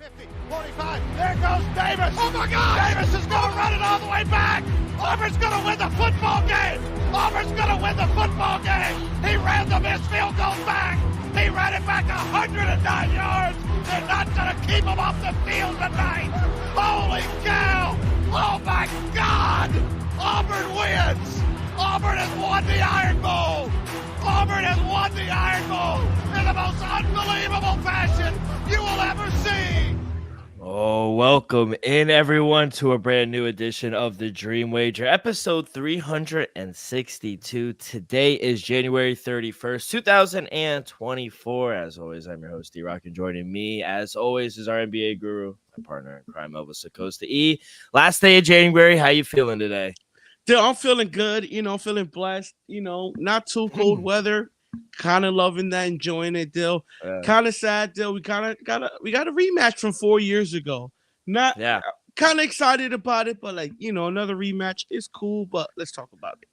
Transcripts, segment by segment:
50, 45. There goes Davis. Oh, my God. Davis is going to run it all the way back. Auburn's going to win the football game. Auburn's going to win the football game. He ran the missed field goal back. He ran it back 109 yards. They're not going to keep him off the field tonight. Holy cow. Oh, my God. Auburn wins. Auburn has won the Iron Bowl. Auburn has won the Iron Bowl in the most unbelievable fashion you will ever see. Oh, welcome in everyone to a brand new edition of the Dream Wager, episode 362. Today is January 31st, 2024. As always, I'm your host, D-Rock, and joining me, as always, is our NBA guru, my partner in crime, Elvis Costa E. Last day of January, how you feeling today? Dude, I'm feeling good, feeling blessed, not too cold weather. Kind of loving that, enjoying it, Dill. Kind of sad, Dill. We got a rematch from 4 years ago. Kind of excited about it, but another rematch is cool, but let's talk about it.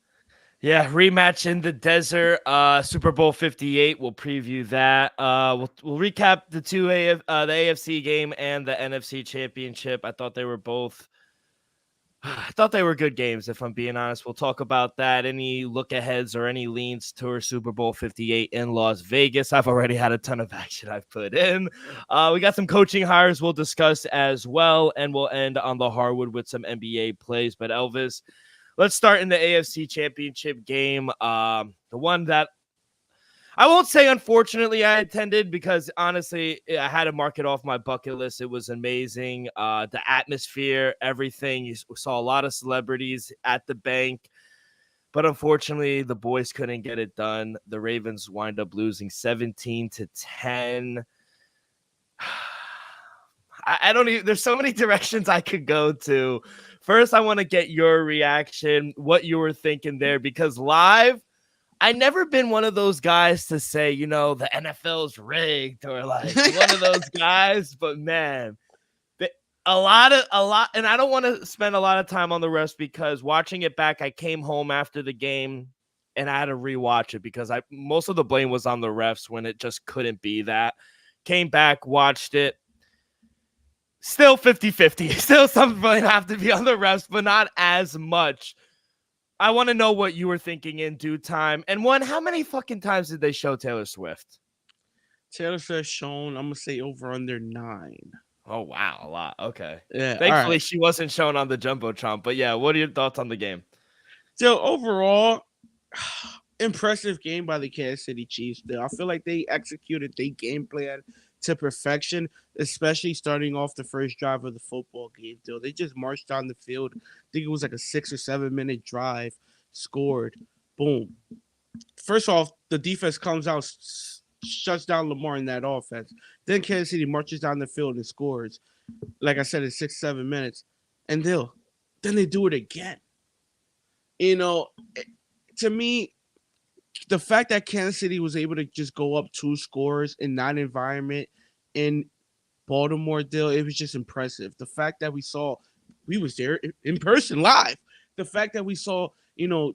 Yeah, rematch in the desert, Super Bowl 58. We'll preview that. We'll recap the the AFC game and the NFC Championship. I thought they were good games, if I'm being honest. We'll talk about that. Any look aheads or any leans towards Super Bowl 58 in Las Vegas. I've already had a ton of action I've put in. We got some coaching hires we'll discuss as well, and we'll end on the hardwood with some NBA plays. But Elvis, let's start in the AFC Championship game. The one that I won't say, unfortunately, I attended because, honestly, I had to mark it off my bucket list. It was amazing. The atmosphere, everything. You saw a lot of celebrities at the bank. But, unfortunately, the boys couldn't get it done. The Ravens wind up losing 17-10. I don't even – there's so many directions I could go to. First, I want to get your reaction, what you were thinking there, because live – I never been one of those guys to say, the NFL's rigged or like one of those guys, but man, a lot, and I don't want to spend a lot of time on the refs because watching it back, I came home after the game and I had to rewatch it because most of the blame was on the refs when it just couldn't be that. Came back, watched it. Still 50-50. Still some blame have to be on the refs, but not as much. I want to know what you were thinking in due time. And one, how many fucking times did they show Taylor Swift? Taylor Swift shown, I'm going to say over under 9. Oh, wow. A lot. Okay. Yeah. Thankfully, She wasn't shown on the Jumbotron. But yeah, what are your thoughts on the game? So overall, impressive game by the Kansas City Chiefs. I feel like they executed their game plan to perfection, especially starting off the first drive of the football game. They just marched down the field. I think it was like a 6 or 7 minute drive, scored, boom. First off, the defense comes out, shuts down Lamar in that offense. Then Kansas City marches down the field and scores, like I said, in 6, 7 minutes. And then they do it again. To me, the fact that Kansas City was able to just go up 2 scores in that environment in Baltimore, it was just impressive. The fact that we was there in person live. The fact that we saw, the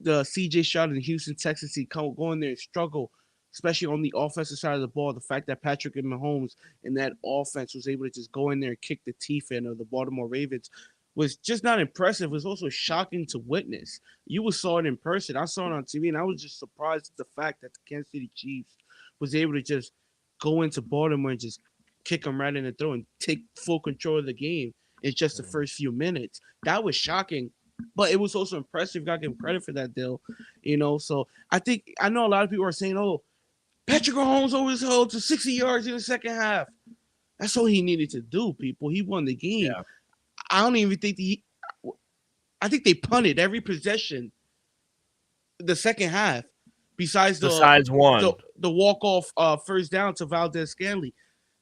CJ Stroud and Houston Texans go in there and struggle, especially on the offensive side of the ball. The fact that Patrick and Mahomes and that offense was able to just go in there and kick the teeth in of the Baltimore Ravens was just not impressive. It was also shocking to witness. You saw it in person. I saw it on TV, and I was just surprised at the fact that the Kansas City Chiefs was able to just go into Baltimore and just kick them right in the throat and take full control of the game in just the first few minutes. That was shocking, but it was also impressive. Got to give him credit for that, Dill. So I know a lot of people are saying, oh, Patrick Mahomes always held to 60 yards in the second half. That's all he needed to do, people. He won the game. Yeah. I don't even think I think they punted every possession the second half besides one. The walk-off first down to Valdez-Scantling.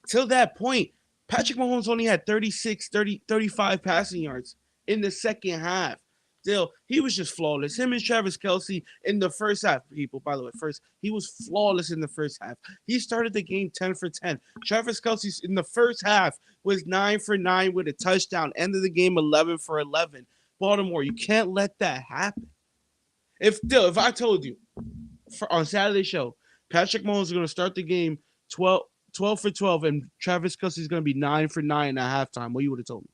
Till that point, Patrick Mahomes only had 35 passing yards in the second half. Still, he was just flawless. Him and Travis Kelce in the first half, people, by the way, he was flawless in the first half. He started the game 10 for 10. Travis Kelce in the first half was 9 for 9 with a touchdown. Ended the game 11 for 11. Baltimore, you can't let that happen. If I told you on Saturday's show, Patrick Mahomes is going to start the game 12 12 for 12, and Travis Kelce's going to be 9 for 9 at halftime. What you would have told me?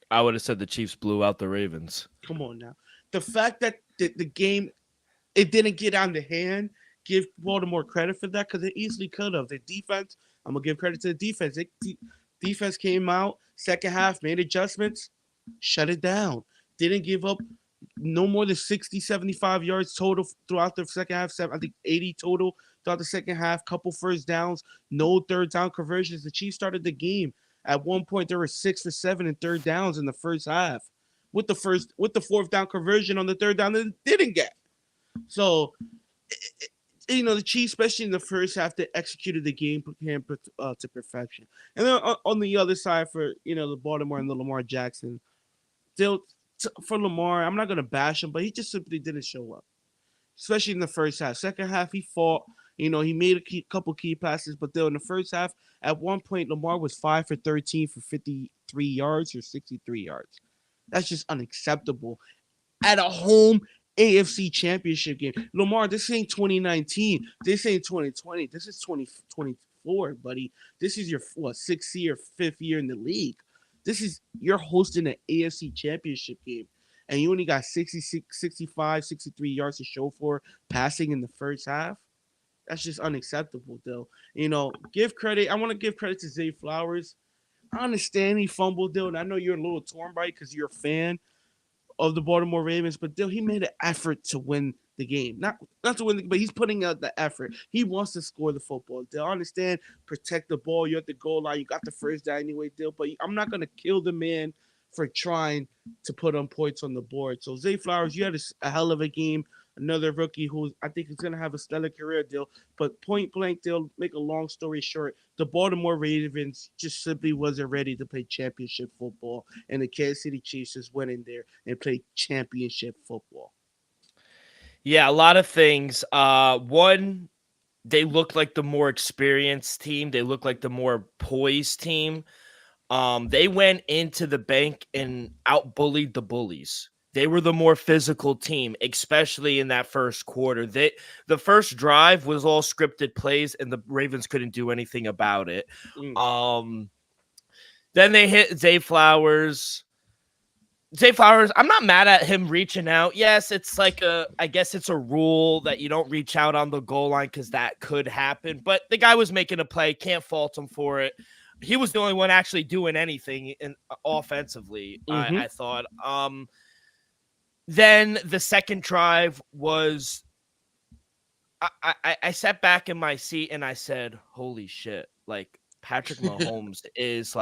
I would have said the Chiefs blew out the Ravens. Come on now. The fact that the game, it didn't get out of hand, give Baltimore credit for that because it easily could have. The defense, I'm going to give credit to the defense. Defense came out, second half, made adjustments, shut it down. Didn't give up no more than 60, 75 yards total throughout the second half. I think 80 total throughout the second half. Couple first downs, no third down conversions. The Chiefs started the game. At one point, there were 6 for 7 in third downs in the first half. With the fourth down conversion on the third down, they didn't get. So, the Chiefs, especially in the first half, they executed the game plan to perfection. And then on the other side for the Baltimore and the Lamar Jackson, for Lamar, I'm not gonna bash him, but he just simply didn't show up, especially in the first half. Second half, he fought. He made a couple key passes, but then in the first half, at one point, Lamar was 5 for 13 for 53 yards or 63 yards. That's just unacceptable. At a home AFC championship game. Lamar, this ain't 2019. This ain't 2020. This is 2024, buddy. This is your, sixth year, fifth year in the league. You're hosting an AFC championship game, and you only got 66, 65, 63 yards to show for passing in the first half. That's just unacceptable, though. Give credit. I want to give credit to Zay Flowers. I understand he fumbled, though, and I know you're a little torn by it because you're a fan of the Baltimore Ravens, but he made an effort to win the game. Not to win, but he's putting out the effort. He wants to score the football. I understand, protect the ball. You're at the goal line. You got the first down anyway, but I'm not going to kill the man for trying to put on points on the board. So, Zay Flowers, you had a hell of a game. Another rookie who I think is going to have a stellar career, but point blank, make a long story short, the Baltimore Ravens just simply wasn't ready to play championship football, and the Kansas City Chiefs just went in there and played championship football. Yeah, a lot of things. One, they look like the more experienced team. They look like the more poised team. They went into the bank and out-bullied the bullies. They were the more physical team, especially in that first quarter. The first drive was all scripted plays, and the Ravens couldn't do anything about it. Then they hit Zay Flowers. I'm not mad at him reaching out. Yes, it's I guess it's a rule that you don't reach out on the goal line because that could happen. But the guy was making a play. Can't fault him for it. He was the only one actually doing anything offensively, I thought. Then the second drive was, I sat back in my seat and I said, holy shit, Patrick Mahomes is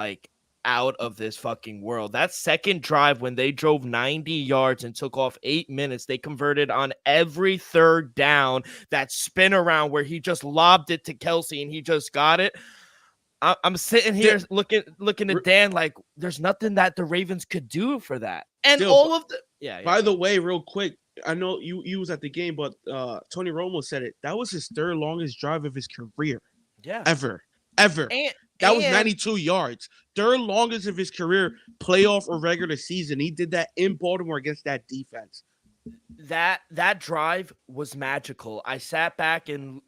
out of this fucking world. That second drive when they drove 90 yards and took off 8 minutes, they converted on every third down, that spin around where he just lobbed it to Kelsey and he just got it. I'm sitting here looking at Dan there's nothing that the Ravens could do for that. And all of the By the way, real quick, I know you was at the game, but Tony Romo said it. That was his third longest drive of his career. Yeah. Ever. That was 92 yards. Third longest of his career, playoff or regular season. He did that in Baltimore against that defense. That drive was magical. I sat back and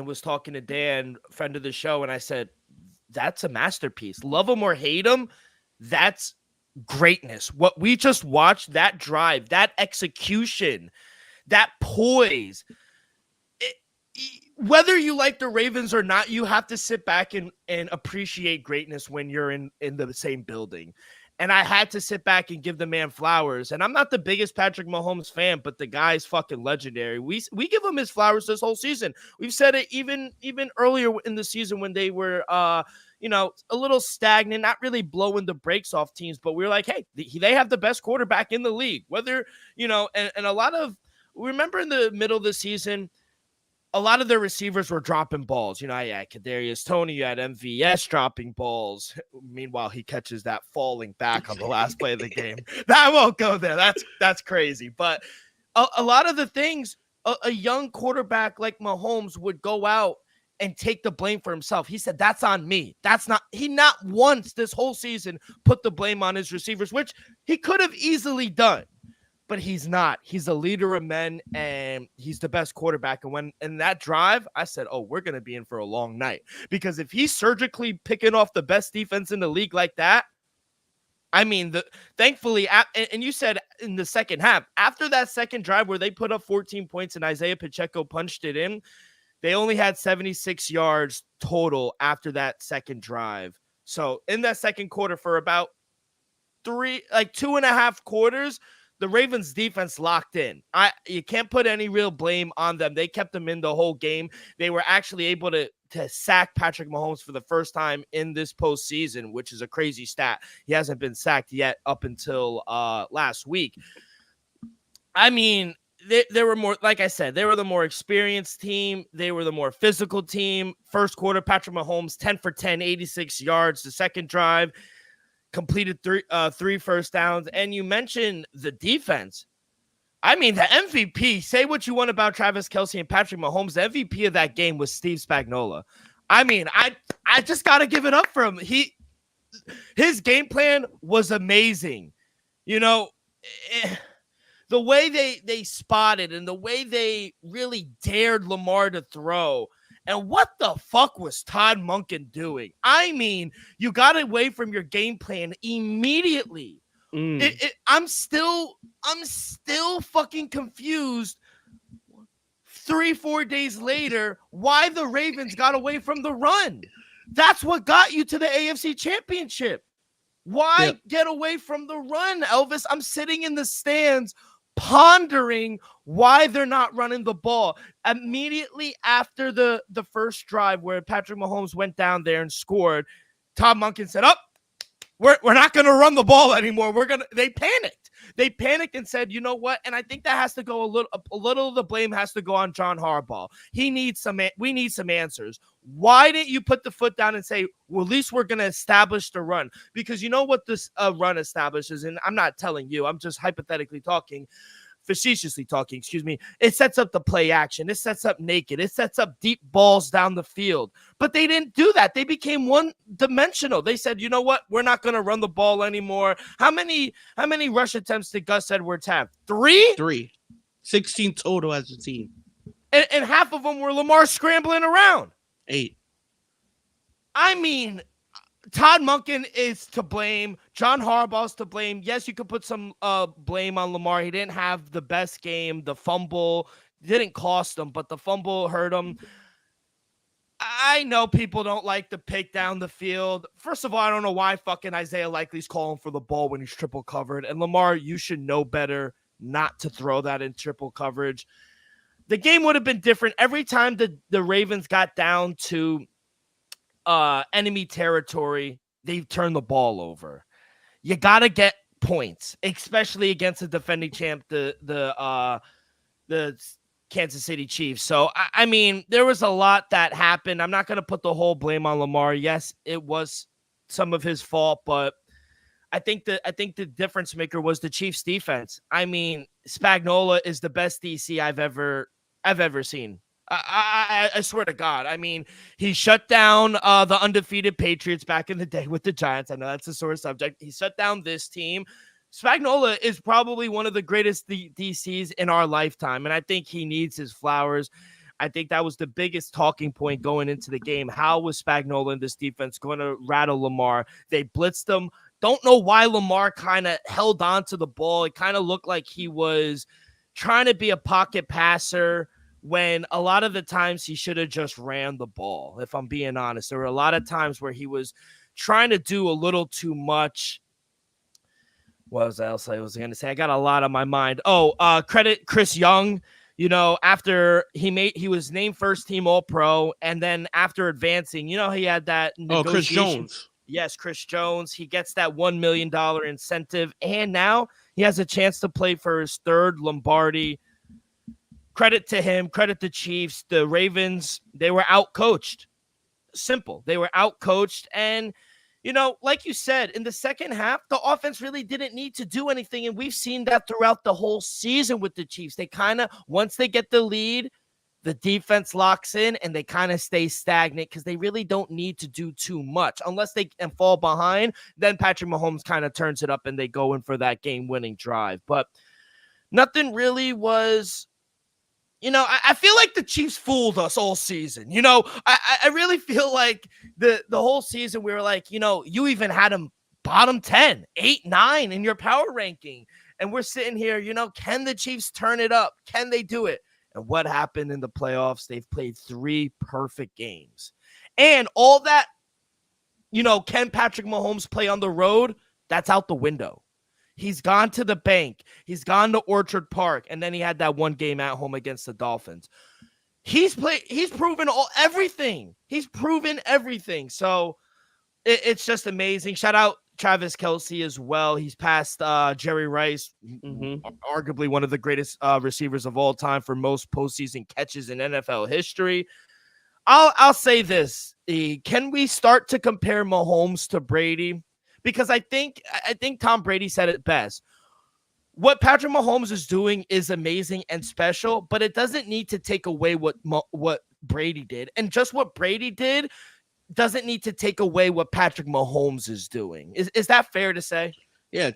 was talking to Dan, friend of the show, and I said, that's a masterpiece. Love him or hate him, that's greatness. What we just watched, that drive, that execution, that poise. Whether you like the Ravens or not, you have to sit back and appreciate greatness when you're in the same building. And I had to sit back and give the man flowers. And I'm not the biggest Patrick Mahomes fan, but the guy's fucking legendary. We give him his flowers this whole season. We've said it even earlier in the season when they were a little stagnant, not really blowing the brakes off teams. But we were like, hey, they have the best quarterback in the league. Whether, and a lot of, remember in the middle of the season, a lot of their receivers were dropping balls. You had Kadarius Toney, you had MVS dropping balls. Meanwhile, he catches that falling back on the last play of the game. That won't go there. That's crazy. But a lot of the things, a young quarterback like Mahomes would go out and take the blame for himself. He said, that's on me. He not once this whole season put the blame on his receivers, which he could have easily done. but he's not. He's a leader of men, and he's the best quarterback. And when in that drive, I said, oh, we're going to be in for a long night. Because if he's surgically picking off the best defense in the league like that, I mean, thankfully, and you said in the second half, after that second drive where they put up 14 points and Isaiah Pacheco punched it in, they only had 76 yards total after that second drive. So in that second quarter, for about 2.5 quarters, the Ravens defense locked in. You can't put any real blame on them. They kept them in the whole game. They were actually able to sack Patrick Mahomes for the first time in this postseason, which is a crazy stat. He hasn't been sacked yet up until last week. I mean, they were more, like I said, they were the more experienced team. They were the more physical team. First quarter, Patrick Mahomes, 10 for 10, 86 yards. The second drive, completed three first downs. And you mentioned the defense. I mean, the MVP, say what you want about Travis Kelce and Patrick Mahomes, the MVP of that game was Steve Spagnuolo. I mean, I just got to give it up for him. His game plan was amazing. You know, the way they spotted and the way they really dared Lamar to throw. And what the fuck was Todd Monken doing? I mean, you got away from your game plan immediately. I'm still fucking confused 3-4 days later why the Ravens got away from the run. That's what got you to the AFC Championship. Why get away from the run, Elvis? I'm sitting in the stands pondering why they're not running the ball. Immediately after the first drive where Patrick Mahomes went down there and scored, Todd Monken said, we're not going to run the ball anymore. They panicked and said, you know what? And I think that has to go a little of the blame has to go on John Harbaugh. We need some answers. Why didn't you put the foot down and say, well, at least we're going to establish the run? Because you know what this run establishes, and I'm not telling you, I'm just facetiously talking, excuse me. It sets up the play action. It sets up naked. It sets up deep balls down the field. But they didn't do that. They became one-dimensional. They said, you know what? We're not going to run the ball anymore. How many rush attempts did Gus Edwards have? 3? 3. 16 total as a team. And half of them were Lamar scrambling around. 8. I mean, Todd Monken is to blame. John Harbaugh's to blame. Yes, you could put some blame on Lamar. He didn't have the best game. The fumble didn't cost him, but the fumble hurt him. I know people don't like to pick down the field. First of all, I don't know why fucking Isaiah Likely's calling for the ball when he's triple covered. And Lamar, you should know better not to throw that in triple coverage. The game would have been different. Every time the Ravens got down to enemy territory, they turned the ball over. You got to get points, especially against the defending champ, the Kansas City Chiefs. So, I mean, there was a lot that happened. I'm not going to put the whole blame on Lamar. Yes, it was some of his fault, but I think the difference maker was the Chiefs defense. I mean, Spagnuolo is the best DC I've ever seen. I swear to God. I mean, he shut down the undefeated Patriots back in the day with the Giants. I know that's a sore subject. He shut down this team. Spagnuolo is probably one of the greatest DCs in our lifetime, and I think he needs his flowers. I think that was the biggest talking point going into the game. How was Spagnuolo and this defense going to rattle Lamar? They blitzed him. Don't know why Lamar kind of held on to the ball. It kind of looked like he was trying to be a pocket passer when a lot of the times he should have just ran the ball, if I'm being honest. There were a lot of times where he was trying to do a little too much. What was else I was going to say? I got a lot on my mind. Credit Chris Young. You know, after he was named first team All-Pro, and then after advancing, you know, he had that Chris Jones. Yes, Chris Jones. He gets that $1 million incentive, and now he has a chance to play for his third Lombardi. Credit to him. Credit to Chiefs. The Ravens, they were outcoached. Simple. They were outcoached, and you know, like you said, in the second half, the offense really didn't need to do anything, and we've seen that throughout the whole season with the Chiefs. They kind of, once they get the lead, the defense locks in, and they kind of stay stagnant because they really don't need to do too much. Unless they can fall behind, then Patrick Mahomes kind of turns it up, and they go in for that game-winning drive. But nothing really was. I feel like the Chiefs fooled us all season. I really feel like the whole season we were like, you even had them bottom 10, 8, 9 in your power ranking. And we're sitting here, can the Chiefs turn it up? Can they do it? And what happened in the playoffs? They've played 3 perfect games. And all that, can Patrick Mahomes play on the road? That's out the window. He's gone to the bank. He's gone to Orchard Park. And then he had that one game at home against the Dolphins. He's proven everything. He's proven everything. So it's just amazing. Shout out Travis Kelce as well. He's passed Jerry Rice, arguably one of the greatest receivers of all time for most postseason catches in NFL history. I'll say this. Can we start to compare Mahomes to Brady? Because I think Tom Brady said it best. What Patrick Mahomes is doing is amazing and special, but it doesn't need to take away what Brady did. And just what Brady did doesn't need to take away what Patrick Mahomes is doing. Is that fair to say? Yeah,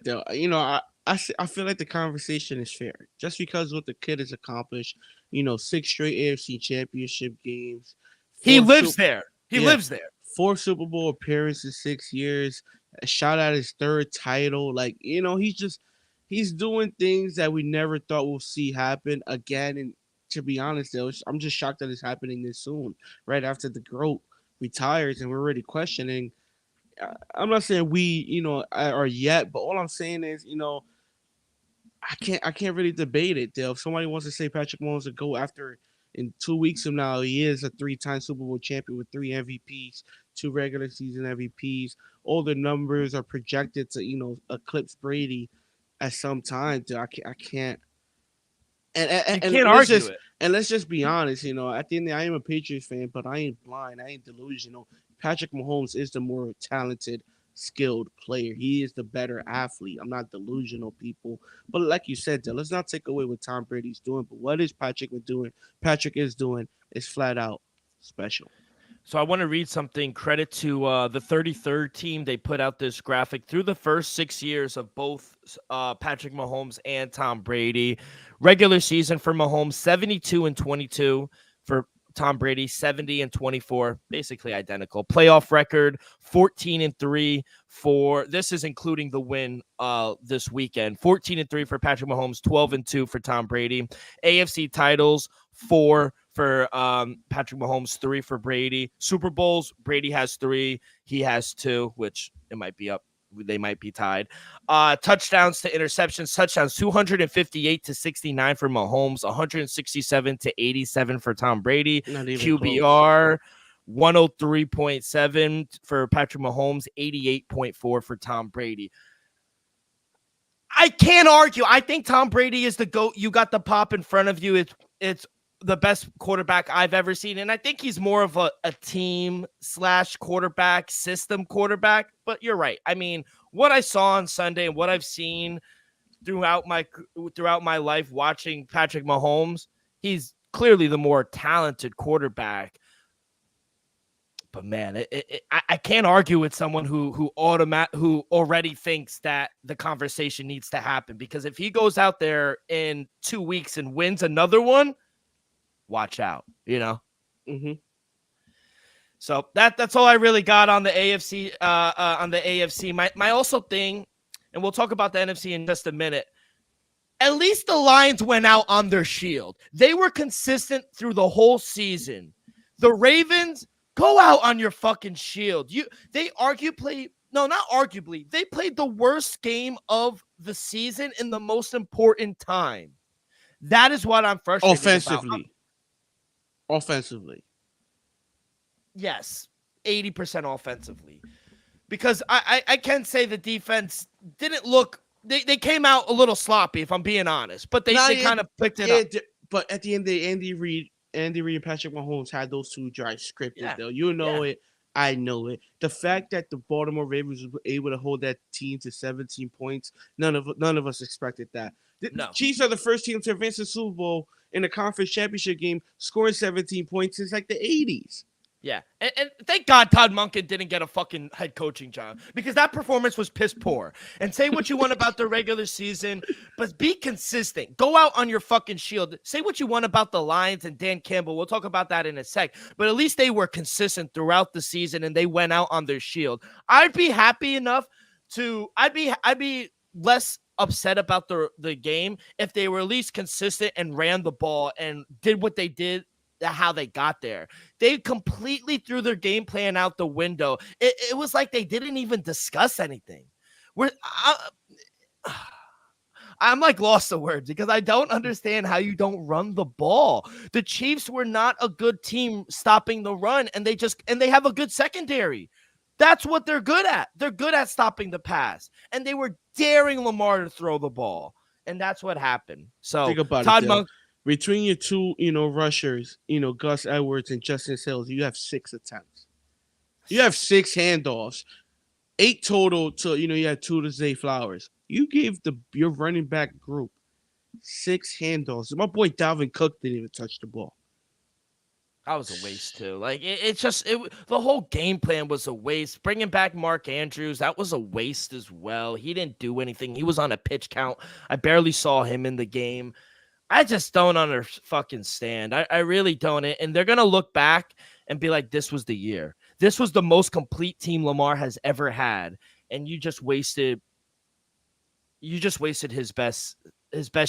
I feel like the conversation is fair. Just because what the kid has accomplished, 6 straight AFC championship games. He lives there. He lives there. 4 Super Bowl appearances, 6 years. A shot at his 3rd title. Like, he's doing things that we never thought we'll see happen again. And to be honest, I'm just shocked that it's happening this soon, right after the GOAT retires, and we're already questioning. I'm not saying we, are yet, but all I'm saying is, I can't really debate it, Dale. If somebody wants to say Patrick Mahomes to go after in 2 weeks from now, he is a 3-time Super Bowl champion with 3 MVPs, 2 regular season MVPs. All the numbers are projected to, eclipse Brady at some time. Dude, I can't. And you can't argue it. And let's just be honest, at the end of the day, I am a Patriots fan, but I ain't blind. I ain't delusional. Patrick Mahomes is the more talented, skilled player. He is the better athlete. I'm not delusional, people. But like you said, let's not take away what Tom Brady's doing. But what is Patrick doing? Patrick is doing is flat out special. So I want to read something. Credit to the 33rd team. They put out this graphic through the first 6 years of both Patrick Mahomes and Tom Brady. Regular season for Mahomes, 72-22. For Tom Brady, 70-24. Basically identical. Playoff record, 14-3 for, this is including the win this weekend. 14-3 for Patrick Mahomes, 12-2 for Tom Brady. AFC titles, 4 for Patrick Mahomes, 3 for Brady. Super Bowls, Brady has 3. He has 2, which it might be up. They might be tied. Touchdowns to interceptions, touchdowns 258-69 for Mahomes, 167-87 for Tom Brady. QBR, 103.7 for Patrick Mahomes, 88.4 for Tom Brady. I can't argue. I think Tom Brady is the GOAT. You got the pop in front of you. It's the best quarterback I've ever seen. And I think he's more of a team / quarterback, system quarterback. But you're right. I mean, what I saw on Sunday and what I've seen throughout my life watching Patrick Mahomes, he's clearly the more talented quarterback. But man, I can't argue with someone who already thinks that the conversation needs to happen, because if he goes out there in 2 weeks and wins another one, watch out, Mm-hmm. So that's all I really got on the AFC. On the AFC, my also thing, and we'll talk about the NFC in just a minute. At least the Lions went out on their shield. They were consistent through the whole season. The Ravens, go out on your fucking shield. They played the worst game of the season in the most important time. That is what I'm frustrated about. Offensively. Yes, 80% offensively. Because I can say the defense didn't look – they came out a little sloppy, if I'm being honest. But they kind of picked it up. But at the end of the day, Andy Reid and Patrick Mahomes had those 2 drives scripted, though. You know it. I know it. The fact that the Baltimore Ravens were able to hold that team to 17 points, none of us expected that. The Chiefs are the first team to advance the Super Bowl in a conference championship game, scoring 17 points since like the 80s. Yeah, and thank God Todd Monken didn't get a fucking head coaching job because that performance was piss poor. And say what you want about the regular season, but be consistent. Go out on your fucking shield. Say what you want about the Lions and Dan Campbell. We'll talk about that in a sec. But at least they were consistent throughout the season and they went out on their shield. I'd be happy enough to. I'd be less upset about the game if they were at least consistent and ran the ball and did what they did, how they got there. They completely threw their game plan out the window. It was like they didn't even discuss anything. I'm like lost of words because I don't understand how you don't run the ball. The Chiefs were not a good team stopping the run, and they have a good secondary. That's what they're good at. They're good at stopping the pass, and they were daring Lamar to throw the ball, and that's what happened. So Think about Todd it, Monk. between your two, rushers, Gus Edwards and Justice Hills, you have 6 attempts. You have 6 handoffs, 8 total to, you had 2 to Zay Flowers. You gave your running back group 6 handoffs. My boy Dalvin Cook didn't even touch the ball. That was a waste too. Like the whole game plan was a waste. Bringing back Mark Andrews, that was a waste as well. He didn't do anything. He was on a pitch count. I barely saw him in the game. I just don't understand. I really don't. And they're going to look back and be like, this was the year. This was the most complete team Lamar has ever had. And you just wasted his best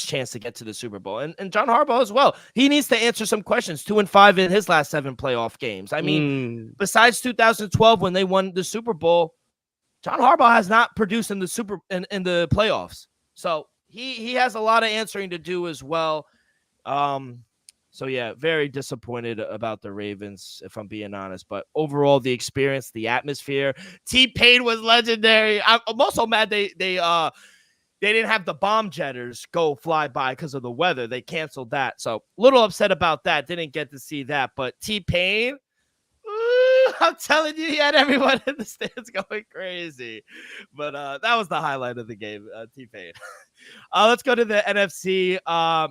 chance to get to the Super Bowl. And John Harbaugh as well. He needs to answer some questions. 2-5 in his last 7 playoff games. I mean, besides 2012 when they won the Super Bowl, John Harbaugh has not produced in the playoffs. So he has a lot of answering to do as well. So yeah, very disappointed about the Ravens, if I'm being honest. But overall, the experience, the atmosphere, T-Pain was legendary. I'm also mad they didn't have the bomb jetters go fly by because of the weather. They canceled that. So a little upset about that. Didn't get to see that. But T-Pain, I'm telling you, he had everyone in the stands going crazy. But that was the highlight of the game, T-Pain. Let's go to the NFC. I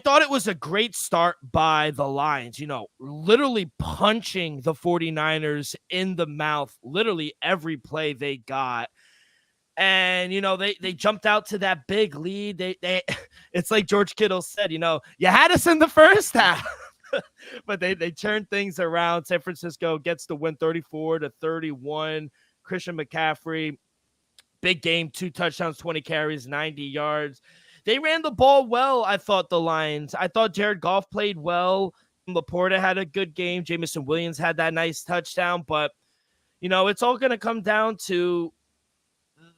thought it was a great start by the Lions, literally punching the 49ers in the mouth, literally every play they got. And, they jumped out to that big lead. They it's like George Kittle said, you had us in the first half. But they turned things around. San Francisco gets the win 34-31. Christian McCaffrey, big game, 2 touchdowns, 20 carries, 90 yards. They ran the ball well, I thought, the Lions. I thought Jared Goff played well. Laporta had a good game. Jamison Williams had that nice touchdown. But, it's all going to come down to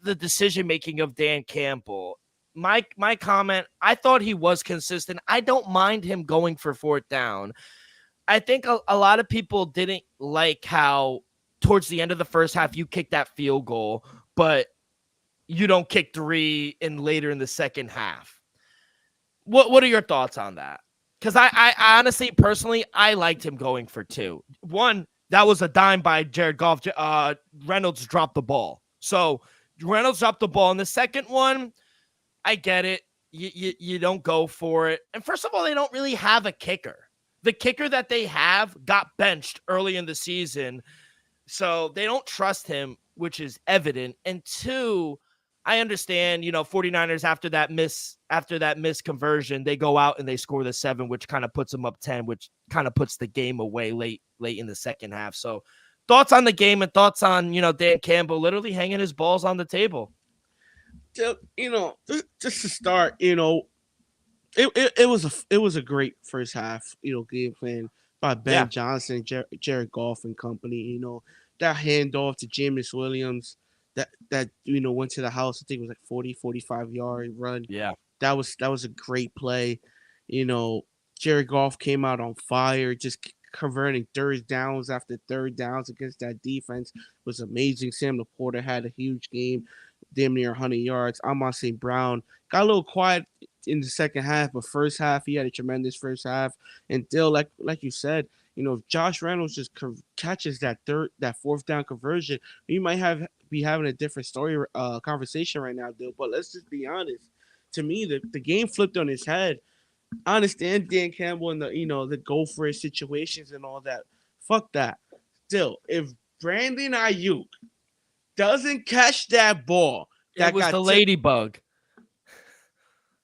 the decision-making of Dan Campbell. My comment, I thought he was consistent. I don't mind him going for 4th down. I think a lot of people didn't like how towards the end of the first half you kicked that field goal, but you don't kick 3 later in the second half. What are your thoughts on that? Because I honestly, personally, I liked him going for 2. One, that was a dime by Jared Goff. Reynolds dropped the ball. So Reynolds dropped the ball. And the second one, I get it. You don't go for it. And first of all, they don't really have a kicker. The kicker that they have got benched early in the season. So they don't trust him, which is evident. And 2, I understand, 49ers after that miss conversion, they go out and they score the 7, which kind of puts them up 10, which kind of puts the game away late in the second half. So thoughts on the game and thoughts on, Dan Campbell literally hanging his balls on the table. Just to start, it was a great first half, game plan by Ben Johnson, Jared Goff and company. That handoff to Jameis Williams that went to the house. I think it was like 45 yard run. Yeah, that was a great play. Jared Goff came out on fire, just converting third downs after third downs against that defense was amazing. Sam Laporta had a huge game, damn near 100 yards. Amon St. Brown got a little quiet in the second half, but first half he had a tremendous first half. And still, like you said, if Josh Reynolds just catches that 4th down conversion, we might be having a different story conversation right now, Dill. But let's just be honest. To me, the game flipped on its head. I understand Dan Campbell and the go for it situations and all that. Fuck that. Still, if Brandon Ayuk doesn't catch that ball It that was the got tipped. ladybug.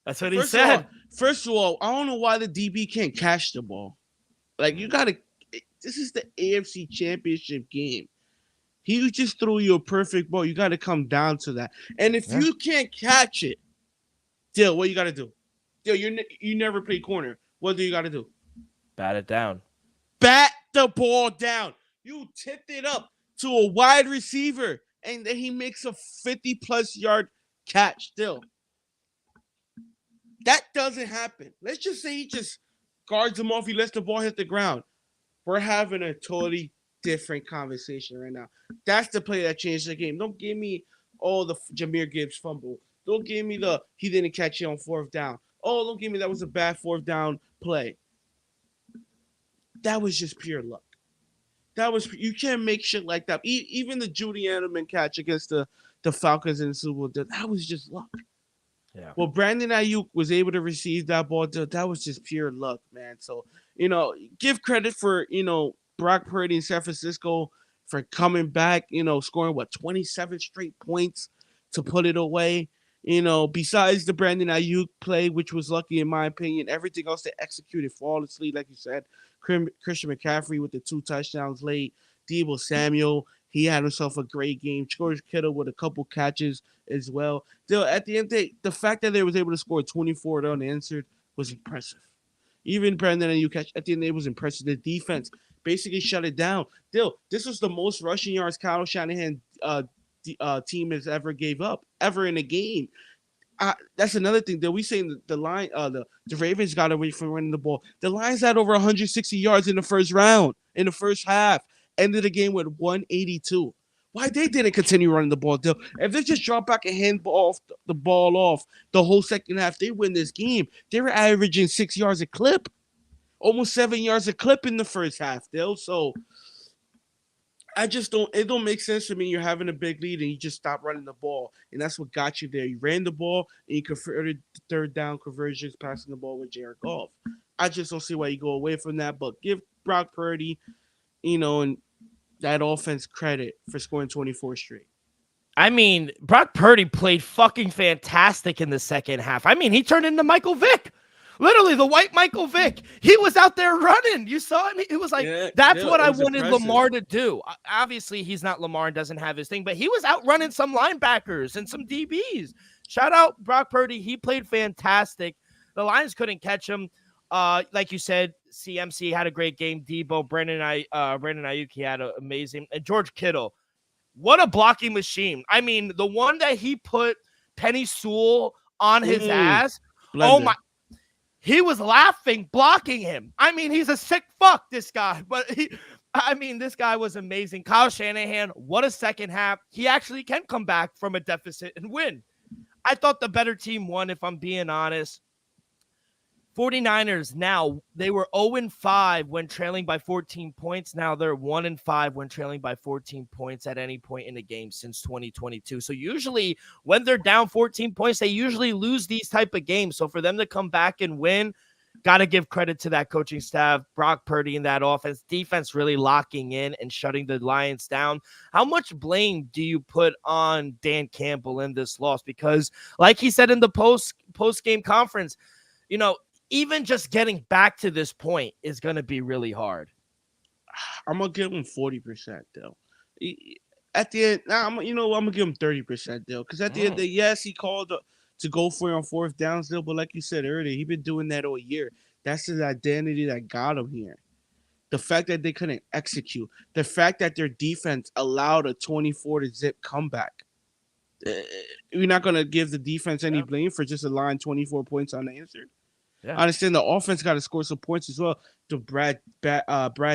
That's what he First said. first of all, I don't know why the DB can't catch the ball. Like you gotta. This is the AFC Championship game. He just threw you a perfect ball. You got to come down to that. And if you can't catch it, Dill, what you got to do? Dill, you never play corner. What do you got to do? Bat it down. Bat the ball down. You tipped it up to a wide receiver, and then he makes a 50-plus yard catch. Still, that doesn't happen. Let's just say he just guards him off. He lets the ball hit the ground. We're having a totally different conversation right now. That's the play that changed the game. Don't give me all the Jahmyr Gibbs fumble. Don't give me the he didn't catch it on fourth down. Oh, don't give me that was a bad fourth down play. That was just pure luck. You can't make shit like that. Even the Judy Edelman catch against the Falcons in the Super Bowl, that was just luck. Yeah. Well, Brandon Ayuk was able to receive that ball. That was just pure luck, man. So, give credit for, Brock Purdy in San Francisco for coming back, scoring 27 straight points to put it away. Besides the Brandon Ayuk play, which was lucky in my opinion, everything else they executed flawlessly, like you said. Christian McCaffrey with the 2 touchdowns late. Deebo Samuel, he had himself a great game. George Kittle with a couple catches as well. Still, at the end of the day, the fact that they was able to score 24 unanswered was impressive. Even Brandon Ayuk at the end of the day was impressive. The defense basically shut it down. Still, this was the most rushing yards Kyle Shanahan team has ever gave up ever in a game. That's another thing that we saying the line. The Ravens got away from running the ball. The Lions had over 160 yards in the first round, in the first half. Ended the game with 182. Why they didn't continue running the ball? If they just drop back and hand the ball off the whole second half, they win this game. They were averaging 6 yards a clip, almost 7 yards a clip in the first half. So it don't make sense to me. You're having a big lead and you just stop running the ball. And that's what got you there. You ran the ball and you converted third down conversions, passing the ball with Jared Goff. I just don't see why you go away from that. But give Brock Purdy, and that offense credit for scoring 24 straight. I mean, Brock Purdy played fucking fantastic in the second half. I mean, he turned into Michael Vick. Literally, the white Michael Vick. He was out there running. You saw him? It was like, that's what I wanted impressive. Lamar to do. Obviously, he's not Lamar and doesn't have his thing, but he was out running some linebackers and some DBs. Shout out Brock Purdy. He played fantastic. The Lions couldn't catch him. Like you said, CMC had a great game. Debo, Brandon Ayuk, he had an amazing. And George Kittle, what a blocking machine. I mean, the one that he put Penny Sewell on his ass. Blender. Oh, my. He was laughing, blocking him. I mean, he's a sick fuck, this guy. But this guy was amazing. Kyle Shanahan, what a second half. He actually can come back from a deficit and win. I thought the better team won, if I'm being honest. 49ers now, they were 0-5 when trailing by 14 points. Now they're 1-5 when trailing by 14 points at any point in the game since 2022. So usually when they're down 14 points, they usually lose these type of games. So for them to come back and win, got to give credit to that coaching staff, Brock Purdy and that offense, defense really locking in and shutting the Lions down. How much blame do you put on Dan Campbell in this loss? Because like he said in the post-game conference, even just getting back to this point is going to be really hard. I'm going to give him 40%, though. At the end, I'm going to give him 30%, though. Because at the end of the day, yes, he called to go for it on fourth downs, though. But like you said earlier, he's been doing that all year. That's his identity that got him here. The fact that they couldn't execute. The fact that their defense allowed a 24-0 comeback. You're not going to give the defense any blame for just allowing 24 points unanswered. Yeah. I understand the offense got to score some points as well. Brad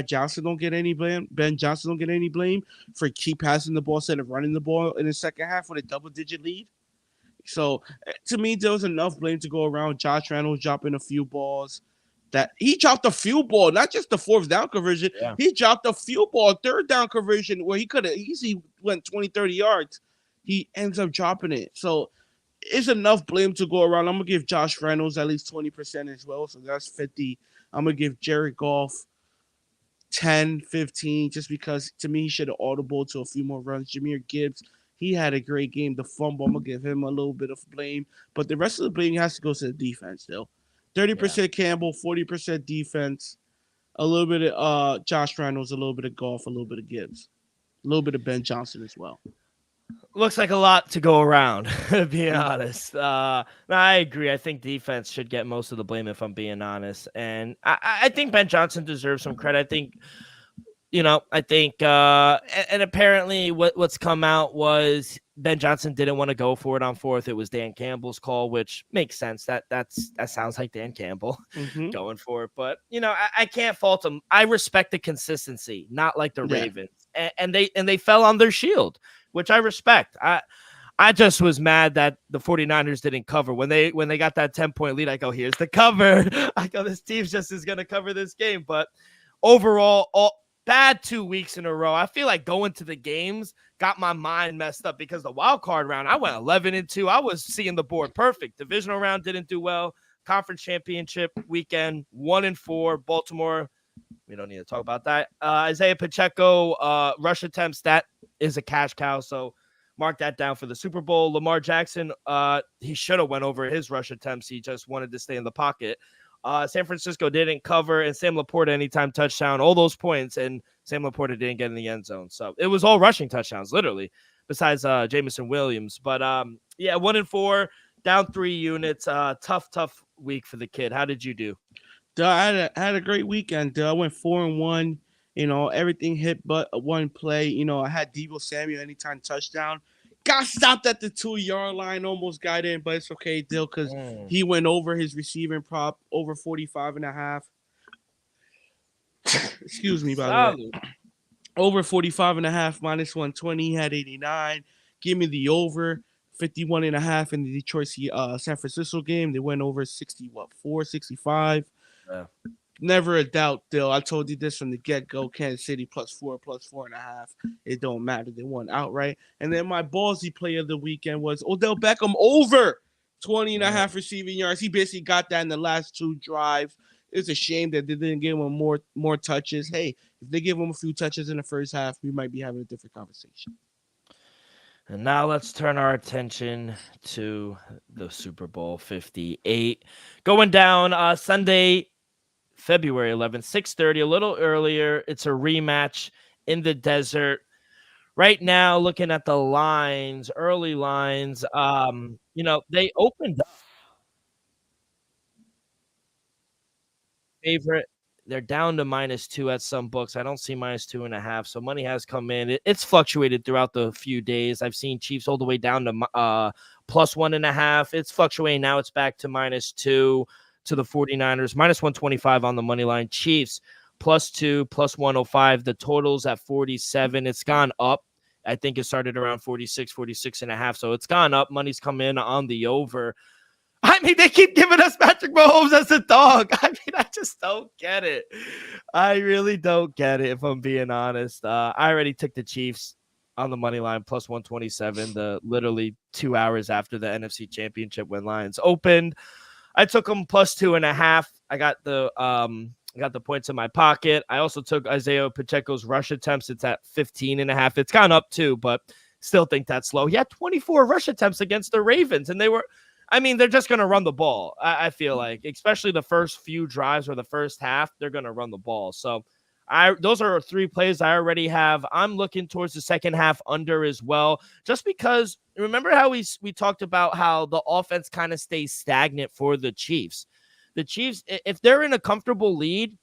Johnson don't get any blame. Ben Johnson don't get any blame for keep passing the ball instead of running the ball in the second half with a double-digit lead. So, to me, there was enough blame to go around. Josh Reynolds dropping a few balls. That he dropped a few balls, not just the fourth down conversion. Yeah. He dropped a few balls, third down conversion where he could have easily went 20, 30 yards. He ends up dropping it. So, it's enough blame to go around. I'm gonna give Josh Reynolds at least 20% as well, so that's 50. I'm gonna give Jared Goff 10, 15, just because to me he should have audible to a few more runs. Jahmyr Gibbs, he had a great game. The fumble, I'm gonna give him a little bit of blame, but the rest of the blame has to go to the defense still. Yeah. 30% Campbell, 40% defense, a little bit of Josh Reynolds, a little bit of Goff, a little bit of Gibbs, a little bit of Ben Johnson as well. Looks like a lot to go around, being Mm. honest. No, I agree. I think defense should get most of the blame, if I'm being honest. And I think Ben Johnson deserves some credit. I think, and apparently what's come out was Ben Johnson didn't want to go for it on fourth. It was Dan Campbell's call, which makes sense. That sounds like Dan Campbell Mm-hmm. going for it. But, I can't fault him. I respect the consistency, not like the Yeah. Ravens. And they fell on their shield, which I respect. I just was mad that the 49ers didn't cover. When they got that 10-point lead, I go, here's the cover. I go, this team's just is going to cover this game. But overall, bad 2 weeks in a row. I feel like going to the games got my mind messed up because the wild card round, I went 11-2. I was seeing the board perfect. Divisional round didn't do well. Conference championship weekend, 1-4. Baltimore, we don't need to talk about that. Isaiah Pacheco, rush attempts, that is a cash cow. So mark that down for the Super Bowl. Lamar Jackson, he should have went over his rush attempts. He just wanted to stay in the pocket. San Francisco didn't cover, and Sam Laporta anytime touchdown, all those points, and Sam Laporta didn't get in the end zone. So it was all rushing touchdowns, literally, besides Jamison Williams. But 1-4, down 3 units. Tough week for the kid. How did you do? I had a great weekend. I went 4-1. Everything hit but one play. I had Deebo Samuel anytime touchdown. Got stopped at the 2-yard line, almost got in, but it's okay, Dill, because he went over his receiving prop, over 45.5. Excuse me, by the way. Over 45.5, minus 120. He had 89. Give me the over 51.5 in the Detroit San Francisco game. They went over 65. Yeah. Never a doubt, Dill. I told you this from the get-go. Kansas City +4, +4.5. It don't matter. They won outright. And then my ballsy play of the weekend was Odell Beckham over 20.5 receiving yards. He basically got that in the last 2 drives. It's a shame that they didn't give him more touches. Hey, if they give him a few touches in the first half, we might be having a different conversation. And now let's turn our attention to the Super Bowl 58. Going down Sunday, February 11th, 6:30, a little earlier. It's a rematch in the desert. Right now, looking at the lines, early lines, they opened up favorite. They're down to -2 at some books. I don't see -2.5. So money has come in. It's fluctuated throughout the few days. I've seen Chiefs all the way down to +1.5. It's fluctuating. Now it's back to -2 to the 49ers, -125 on the money line. Chiefs +2, +105. The total's at 47. It's gone up. I think it started around 46.5. So it's gone up. Money's come in on the over. I mean, they keep giving us Patrick Mahomes as a dog. I mean, I just don't get it. I really don't get it, if I'm being honest. I already took the Chiefs on the money line, +127, literally 2 hours after the NFC Championship when Lions opened. I took them +2.5. I got the points in my pocket. I also took Isaiah Pacheco's rush attempts. It's at 15.5. It's gone up too, but still think that's low. He had 24 rush attempts against the Ravens, and they're just going to run the ball. I feel like, especially the first few drives or the first half, they're going to run the ball. So those are 3 plays I already have. I'm looking towards the second half under as well, just because remember how we talked about how the offense kind of stays stagnant for the Chiefs. The Chiefs, if they're in a comfortable lead,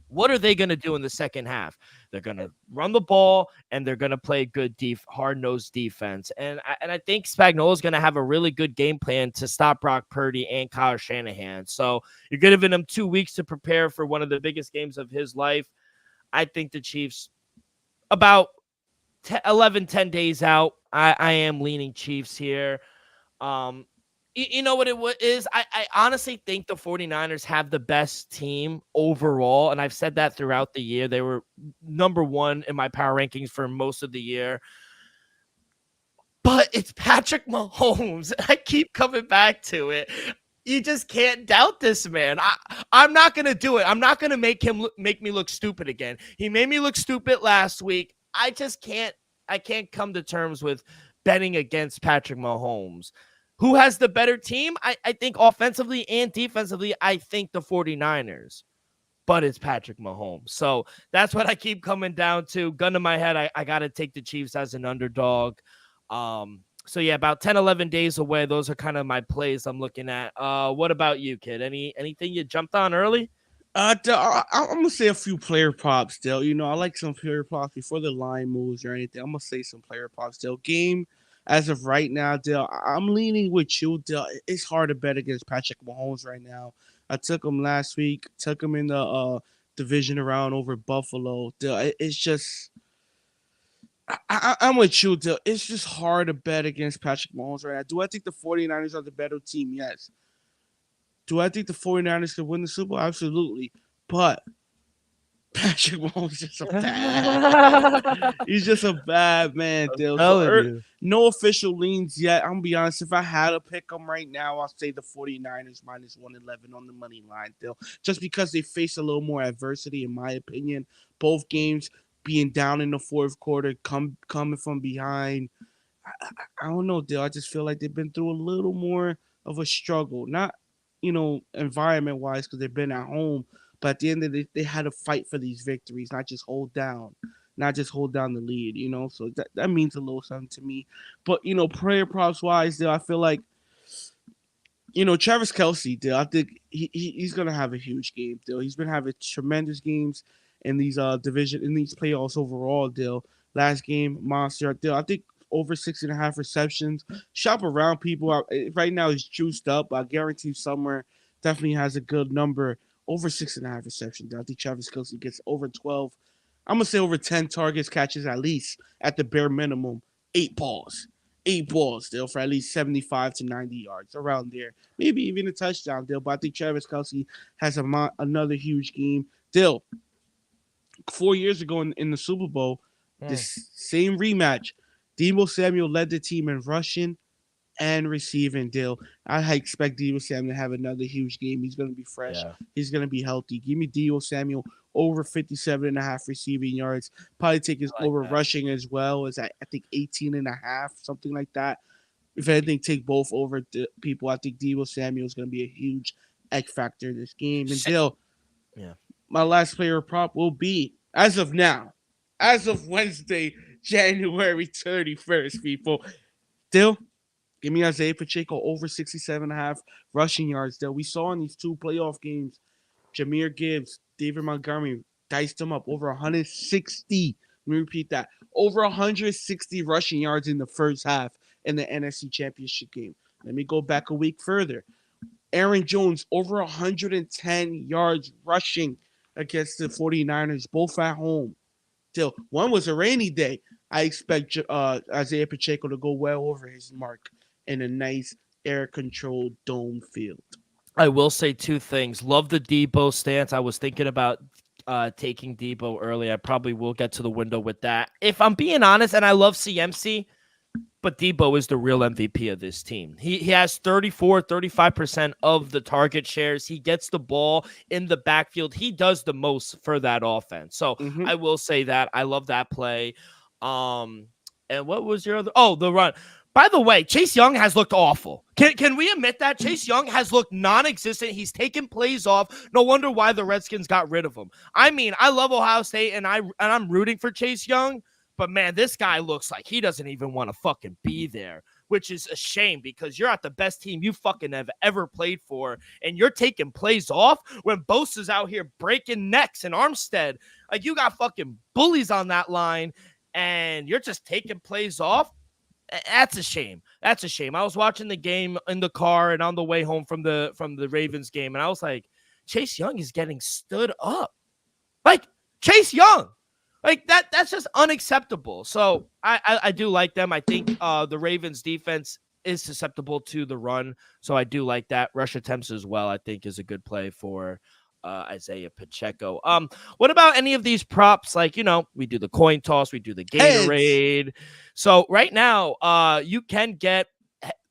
what are they going to do in the second half? They're going to run the ball, and they're going to play good, hard-nosed defense. And I think Spagnuolo is going to have a really good game plan to stop Brock Purdy and Kyle Shanahan. So you're giving him 2 weeks to prepare for one of the biggest games of his life. I think the Chiefs, about 10 days out, I am leaning Chiefs here. You know what it is? I honestly think the 49ers have the best team overall, and I've said that throughout the year. They were number 1 in my power rankings for most of the year. but it's Patrick Mahomes. I keep coming back to it. You just can't doubt this man. I'm not gonna do it. I'm not gonna make me look stupid again. He made me look stupid last week. I just can't. I can't come to terms with betting against Patrick Mahomes. Who has the better team? I think offensively and defensively, I think the 49ers. But it's Patrick Mahomes. So that's what I keep coming down to. Gun to my head, I got to take the Chiefs as an underdog. So yeah, about 10, 11 days away. Those are kind of my plays I'm looking at. What about you, kid? Anything you jumped on early? I'm gonna say a few player props still. I like some player props before the line moves or anything. I'm gonna say some player props still. Game as of right now, Dale. I'm leaning with you, Dale. It's hard to bet against Patrick Mahomes right now. I took him last week. Took him in the division round over Buffalo. Dale, it's just. I'm with you, Dale. It's just hard to bet against Patrick Mahomes right now. Do I think the 49ers are the better team? Yes. Do I think the 49ers could win the Super Bowl? Absolutely. But Patrick Mahomes is just a bad. He's just a bad man, Dale. So no official leans yet. I'm gonna be honest. If I had to pick them right now, I'll say the 49ers minus 111 on the money line, Dale. Just because they face a little more adversity, in my opinion. Both games being down in the fourth quarter, coming from behind. I don't know, Dale. I just feel like they've been through a little more of a struggle. Not environment wise, because they've been at home. But at the end of the day, they had to fight for these victories, not just hold down the lead. So that means a little something to me. But prayer props wise, I feel like Travis Kelce, I think he's gonna have a huge game. He's been having tremendous games in these in these playoffs overall. Last game, monster. I think over 6.5 receptions. Shop around, people. Right now he's juiced up. I guarantee somewhere definitely has a good number. Over 6.5 receptions. I think Travis Kelce gets over 12. I'm gonna say over 10 targets, catches at least at the bare minimum 8 balls. 8 balls for at least 75 to 90 yards around there. Maybe even a touchdown But I think Travis Kelce has another huge game. 4 years ago in the Super Bowl, this same rematch, Deebo Samuel led the team in rushing and receiving. I expect Deebo Samuel to have another huge game. He's going to be fresh. Yeah. He's going to be healthy. Give me Deebo Samuel over 57.5 receiving yards. Probably take his over rushing as well as I think 18.5, something like that. If anything, take both over people. I think Deebo Samuel is going to be a huge X factor in this game. And my last player prop will be, as of now, as of Wednesday, January 31st, people. Give me Isaiah Pacheco over 67.5 rushing yards. We saw in these 2 playoff games, Jahmyr Gibbs, David Montgomery diced them up over 160. Let me repeat that. Over 160 rushing yards in the first half in the NFC Championship game. Let me go back a week further. Aaron Jones over 110 yards rushing against the 49ers, both at home. One was a rainy day. I expect Isaiah Pacheco to go well over his mark in a nice air-controlled dome field. I will say 2 things. Love the Deebo stance. I was thinking about taking Deebo early. I probably will get to the window with that. If I'm being honest, and I love CMC, but Deebo is the real MVP of this team. He has 35% of the target shares. He gets the ball in the backfield. He does the most for that offense. So I will say that. I love that play. And what was your other? Oh, the run. By the way, Chase Young has looked awful. Can we admit that? Chase Young has looked non-existent. He's taken plays off. No wonder why the Redskins got rid of him. I mean, I love Ohio State, and I'm rooting for Chase Young. But, man, this guy looks like he doesn't even want to fucking be there, which is a shame because you're at the best team you fucking have ever played for, and you're taking plays off when Bosa's out here breaking necks in Armstead. Like, you got fucking bullies on that line, and you're just taking plays off. That's a shame. That's a shame. I was watching the game in the car and on the way home from the Ravens game, and I was like, Chase Young is getting stood up. Like, Chase Young. Like that's just unacceptable. So I do like them. I think the Ravens defense is susceptible to the run. So I do like that. Rush attempts as well, I think, is a good play for Isaiah Pacheco. What about any of these props? Like, we do the coin toss, we do the Gatorade. So right now, you can get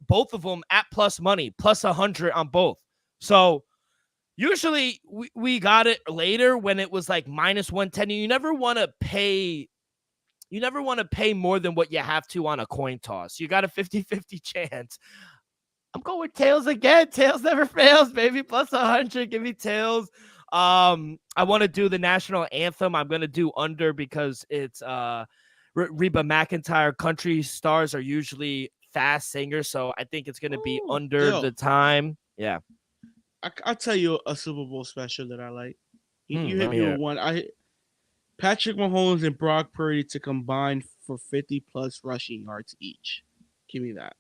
both of them at plus money, plus 100 on both. So usually we got it later when it was like minus 110. And you never want to pay more than what you have to on a coin toss. You got a 50-50 chance. I'm going with tails again. Tails never fails, baby. Plus 100. Give me tails. I want to do the national anthem. I'm going to do under because it's Reba McEntire. Country stars are usually fast singers, so I think it's going to be under the time. Yeah. I'll tell you a Super Bowl special that I like. You hit let me me hear with one. Patrick Mahomes and Brock Purdy to combine for 50 plus rushing yards each. Give me that.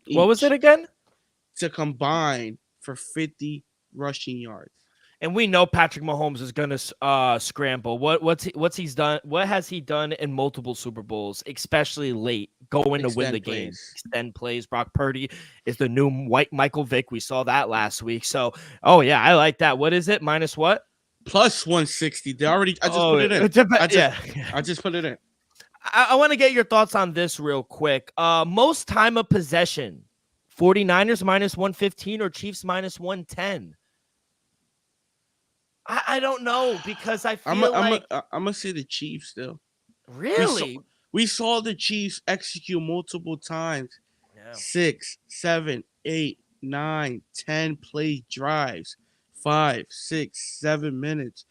What was it again? To combine for 50 rushing yards. And we know Patrick Mahomes is gonna scramble. What's he's done? What has he done in multiple Super Bowls, especially late, going to win the game? Extend plays. Brock Purdy is the new white Michael Vick. We saw that last week. So, oh yeah, I like that. What is it? Minus what? Plus 160. I just put it in. I just put it in. I want to get your thoughts on this real quick. Most time of possession, 49ers minus 115 or Chiefs minus 110. I don't know because I feel I'm gonna say the Chiefs still. Really? We saw the Chiefs execute multiple times. Yeah. 6, 7, 8, 9, 10 play drives. 5, 6, 7 minutes.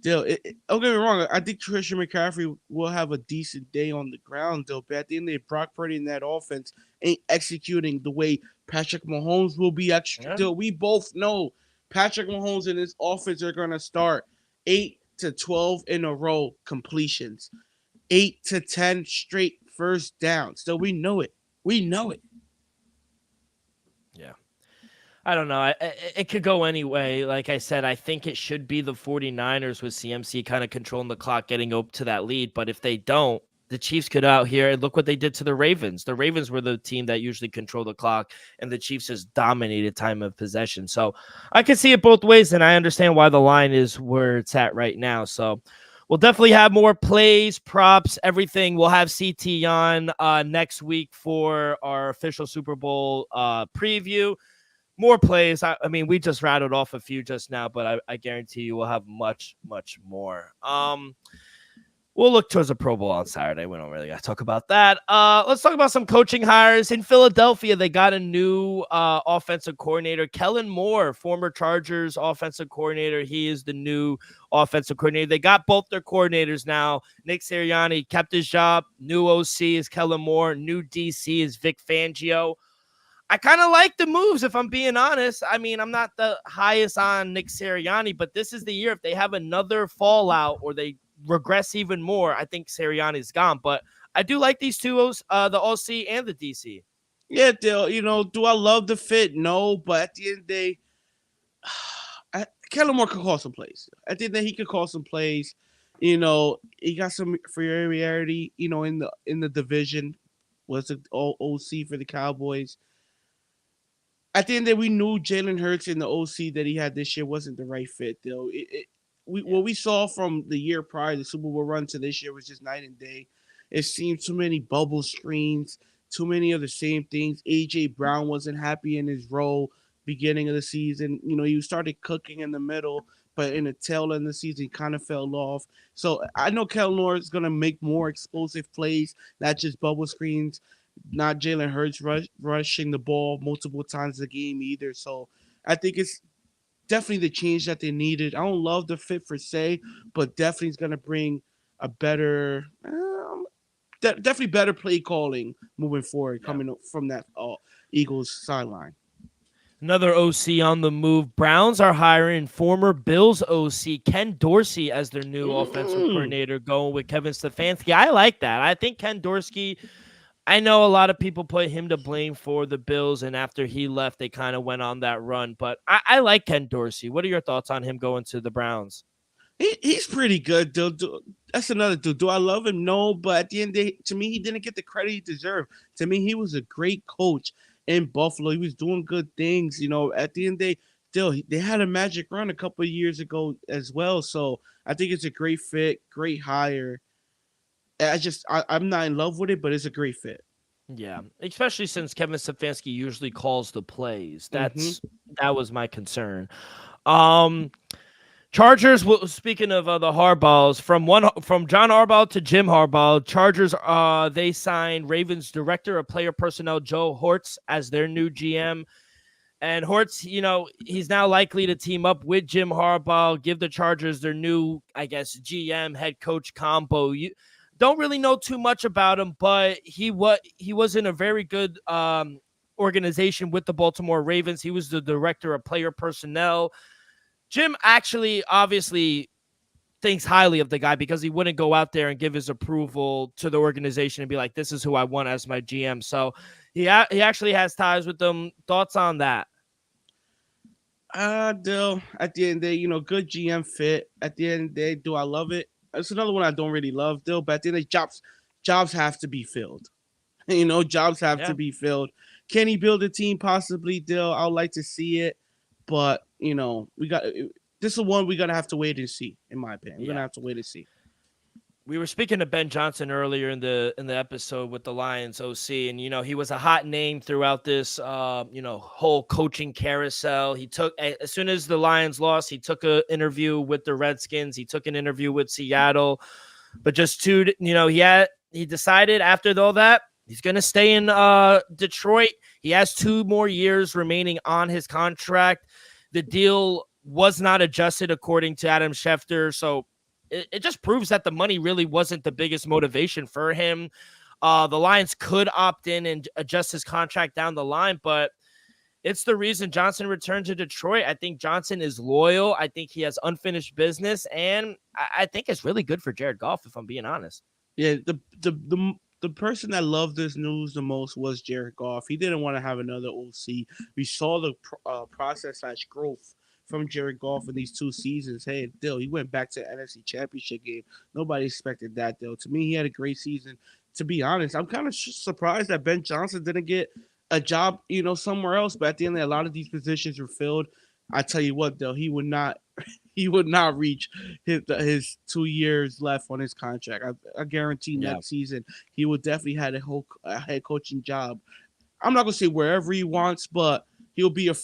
Don't get me wrong. I think Christian McCaffrey will have a decent day on the ground, though. But at the end of the day, Brock Purdy in that offense ain't executing the way Patrick Mahomes will be executing. Yeah. We both know Patrick Mahomes and his offense are going to start 8 to 12 in a row completions, 8 to 10 straight first downs. So we know it. Yeah. I don't know. It could go anyway. Like I said, I think it should be the 49ers with CMC kind of controlling the clock, getting up to that lead. But if they don't, the Chiefs could out here and look what they did to the Ravens. The Ravens were the team that usually controlled the clock, and the Chiefs just dominated time of possession. So I can see it both ways, and I understand why the line is where it's at right now. So we'll definitely have more plays, props, everything. We'll have CT on next week for our official Super Bowl preview. More plays. I mean, we just rattled off a few just now, but I guarantee you we'll have much, much more. We'll look towards the Pro Bowl on Saturday. We don't really got to talk about that. Let's talk about some coaching hires. In Philadelphia, they got a new offensive coordinator, Kellen Moore, former Chargers offensive coordinator. He is the new offensive coordinator. They got both their coordinators now. Nick Sirianni kept his job. New OC is Kellen Moore. New DC is Vic Fangio. I kind of like the moves, if I'm being honest. I mean, I'm not the highest on Nick Sirianni, but this is the year. If they have another fallout or they regress even more, I think Sirianni's gone. But I do like these two, the OC and the DC. Yeah, Dale, do I love the fit? No, but at the end of the day, Kellen Moore could call some plays. At the end of the day, he could call some plays. He got some familiarity, in the division. Was it OC for the Cowboys? At the end of the day, we knew Jalen Hurts in the OC that he had this year wasn't the right fit, though. What we saw from the year prior, the Super Bowl run to this year was just night and day. It seemed too many bubble screens, too many of the same things. A.J. Brown wasn't happy in his role beginning of the season. He started cooking in the middle, but in the tail end of the season, he kind of fell off. So I know Kellen Moore is going to make more explosive plays, not just bubble screens. Not Jalen Hurts rushing the ball multiple times a game either. So I think it's definitely the change that they needed. I don't love the fit per se, but definitely is going to bring a better, definitely better play calling moving forward, coming from that Eagles sideline. Another OC on the move. Browns are hiring former Bills OC Ken Dorsey as their new offensive coordinator, going with Kevin Stefanski. I like that. I think Ken Dorsey, I know a lot of people put him to blame for the Bills, and after he left, they kind of went on that run. But I like Ken Dorsey. What are your thoughts on him going to the Browns? He's pretty good, dude. That's another dude. Do I love him? No, but at the end of the day, to me, he didn't get the credit he deserved. To me, he was a great coach in Buffalo. He was doing good things. At the end of the day, still, they had a magic run a couple of years ago as well. So I think it's a great fit, great hire. I'm not in love with it, but it's a great fit. Yeah, especially since Kevin Stefanski usually calls the plays. Hmm. That was my concern. Um, Chargers. Speaking of the Harbaughs, from John Harbaugh to Jim Harbaugh, Chargers. They signed Ravens director of player personnel Joe Hortz as their new GM. And Hortz, he's now likely to team up with Jim Harbaugh, give the Chargers their new, I guess, GM head coach combo. You don't really know too much about him, but he was in a very good organization with the Baltimore Ravens. He was the director of player personnel. Jim actually obviously thinks highly of the guy because he wouldn't go out there and give his approval to the organization and be like, "This is who I want as my GM." So he actually has ties with them. Thoughts on that? Dill, at the end of the day, good GM fit. At the end of the day, do I love it? It's another one I don't really love, Dill, but at the end of the day, jobs have to be filled. Jobs have to Yeah. be filled. Can he build a team? Possibly, Dill. I'd like to see it, but we got this is one we gotta have to wait and see. In my opinion, we're gonna Yeah. have to wait and see. We were speaking to Ben Johnson earlier in the episode with the Lions OC, and he was a hot name throughout this whole coaching carousel. He took as soon as the Lions lost, he took an interview with the Redskins, he took an interview with Seattle, but just he decided after all that he's gonna stay in Detroit. He has 2 more years remaining on his contract. The deal was not adjusted according to Adam Schefter, so it just proves that the money really wasn't the biggest motivation for him. The Lions could opt in and adjust his contract down the line, but it's the reason Johnson returned to Detroit. I think Johnson is loyal. I think he has unfinished business, and I think it's really good for Jared Goff, if I'm being honest. Yeah, the person that loved this news the most was Jared Goff. He didn't want to have another OC. We saw the process/growth from Jared Goff in these 2 seasons. Hey, Dill, he went back to the NFC Championship game. Nobody expected that, Dill. To me, he had a great season. To be honest, I'm kind of surprised that Ben Johnson didn't get a job, somewhere else. But at the end, a lot of these positions were filled. I tell you what, though, he would not he would not reach his 2 years left on his contract. I guarantee Yeah. next season he will definitely have a head coaching job. I'm not gonna say wherever he wants, but he'll be a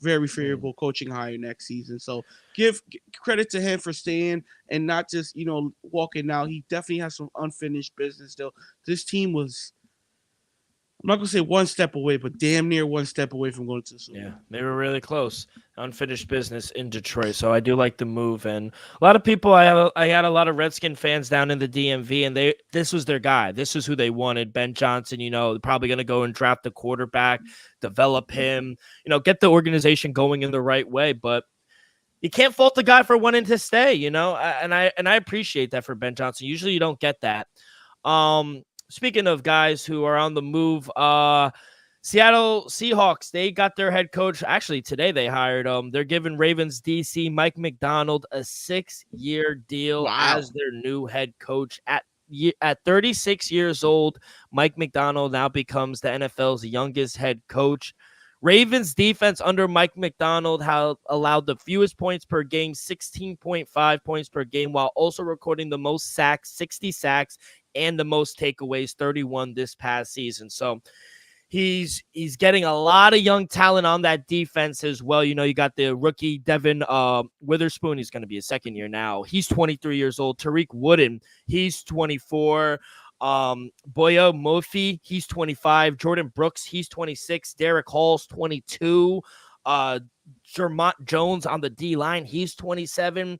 very favorable coaching hire next season. So give credit to him for staying and not just walking out. He definitely has some unfinished business. Though this team was, I'm not gonna say one step away, but damn near one step away from going to the Super Bowl. Yeah, they were really close. Unfinished business in Detroit, so I do like the move. And a lot of people, I had a lot of Redskin fans down in the DMV, and this was their guy. This is who they wanted, Ben Johnson. They're probably going to go and draft the quarterback, develop him, get the organization going in the right way. But you can't fault the guy for wanting to stay, and I appreciate that for Ben Johnson. Usually, you don't get that. Speaking of guys who are on the move, Seattle Seahawks, they got their head coach. Actually, today they hired him. They're giving Ravens DC Mike McDonald a 6-year deal Wow. as their new head coach. At 36 years old, Mike McDonald now becomes the NFL's youngest head coach. Ravens defense under Mike McDonald allowed the fewest points per game, 16.5 points per game, while also recording the most sacks, 60 sacks, and the most takeaways, 31 this past season. So he's getting a lot of young talent on that defense as well. You got the rookie Devin Witherspoon. He's going to be a second year now. He's 23 years old. Tariq Wooden, he's 24. Boya Mofi, he's 25. Jordan Brooks, he's 26. Derek Hall's 22. Jermont Jones on the D line, he's 27.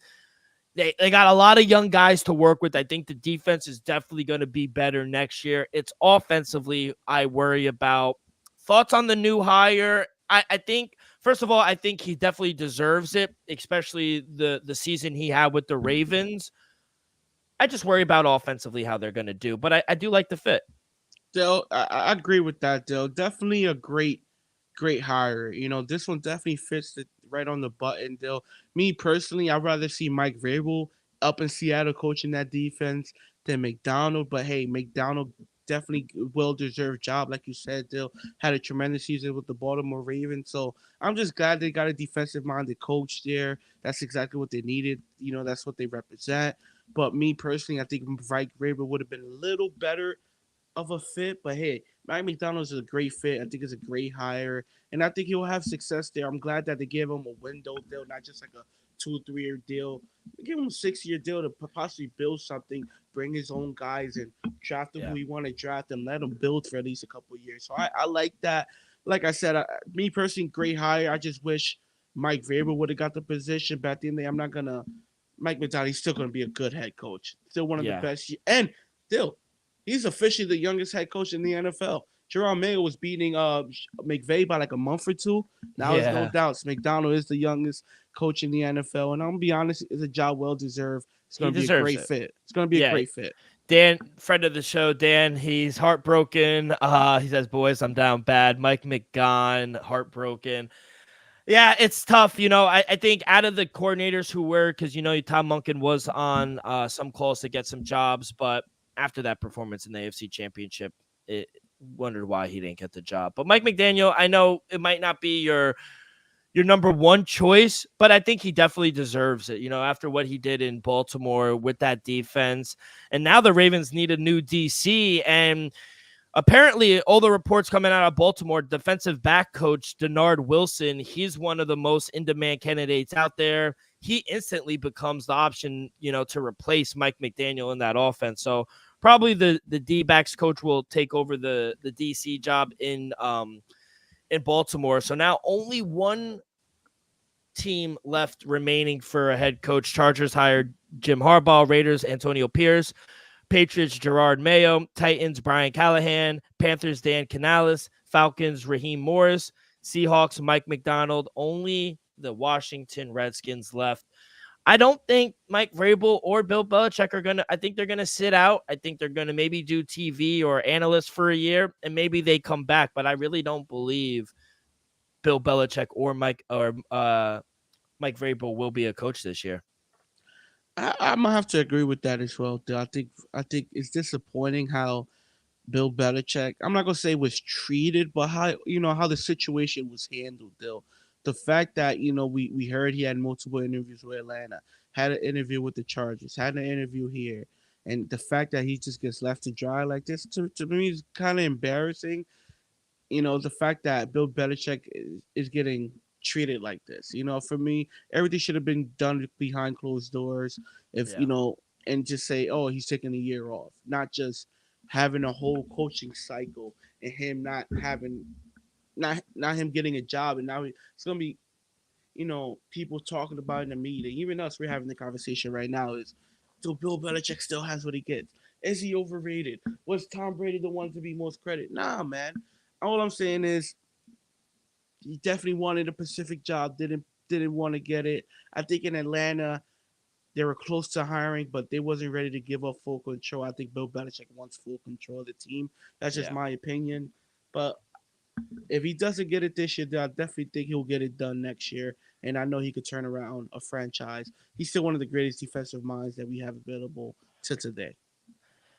They got a lot of young guys to work with. I think the defense is definitely going to be better next year. It's offensively I worry about. Thoughts on the new hire? I think, first of all, I think he definitely deserves it, especially the season he had with the Ravens. I just worry about offensively how they're going to do, but I do like the fit. Dill, I agree with that, Dill. Definitely a great hire. This one definitely fits right on the button, Dill. Me personally, I'd rather see Mike Vrabel up in Seattle coaching that defense than McDonald. But hey, McDonald definitely well-deserved job. Like you said, Dill had a tremendous season with the Baltimore Ravens. So I'm just glad they got a defensive-minded coach there. That's exactly what they needed. That's what they represent. But me personally, I think Mike Vrabel would have been a little better of a fit. But hey, Mike McDonald's is a great fit. I think it's a great hire, and I think he'll have success there. I'm glad that they gave him a window deal, not just like a 2 3 year deal. They gave him a 6 year deal to possibly build something, bring his own guys, and draft who he want to draft, and let him build for at least a couple of years. So I like that. Like I said, me personally, great hire. I just wish Mike Vrabel would have got the position. But at the end of the day, I'm not gonna. Mike McDonald, he's still gonna be a good head coach. Still one of the best, and still he's officially the youngest head coach in the NFL. Jerome Mayo was beating McVay by like a month or two. Now there's no doubts. McDonald is the youngest coach in the NFL, and I'm gonna be honest, it's a job well deserved. It's gonna be a great fit. It's gonna be a great fit. Dan, friend of the show, Dan, he's heartbroken. He says, "Boys, I'm down bad." Mike McGowan, heartbroken. Yeah, it's tough. I think out of the coordinators who were, because, Tom Monken was on some calls to get some jobs, but after that performance in the AFC Championship, it wondered why he didn't get the job. But Mike McDaniel, I know it might not be your number one choice, but I think he definitely deserves it, after what he did in Baltimore with that defense. And now the Ravens need a new DC, and apparently, all the reports coming out of Baltimore, defensive back coach Denard Wilson, he's one of the most in-demand candidates out there. He instantly becomes the option, to replace Mike McDaniel in that offense. So probably the D-backs coach will take over the DC job in Baltimore. So now only one team left remaining for a head coach. Chargers hired Jim Harbaugh, Raiders Antonio Pierce, Patriots Gerard Mayo, Titans Brian Callahan, Panthers Dan Canales, Falcons Raheem Morris, Seahawks Mike McDonald. Only the Washington Redskins left. I don't think Mike Vrabel or Bill Belichick are going to – I think they're going to sit out. I think they're going to maybe do TV or analyst for a year, and maybe they come back. But I really don't believe Bill Belichick or Mike Vrabel will be a coach this year. I'm gonna have to agree with that as well. I think it's disappointing how Bill Belichick, I'm not gonna say was treated, but how the situation was handled. Though the fact that we heard he had multiple interviews with Atlanta, had an interview with the Chargers, had an interview here, and the fact that he just gets left to dry like this to me is kind of embarrassing. The fact that Bill Belichick is getting treated like this. For me, everything should have been done behind closed doors. And just say, oh, he's taking a year off, not just having a whole coaching cycle and him not him getting a job, and now it's gonna be, people talking about in the media. Even us, we're having the conversation right now. Is do Bill Belichick still has what he gets? Is he overrated? Was Tom Brady the one to be most credit? Nah, man. All I'm saying is, he definitely wanted a Pacific job. Didn't want to get it. I think in Atlanta, they were close to hiring, but they wasn't ready to give up full control. I think Bill Belichick wants full control of the team. That's just my opinion. But if he doesn't get it this year, then I definitely think he'll get it done next year. And I know he could turn around a franchise. He's still one of the greatest defensive minds that we have available to today.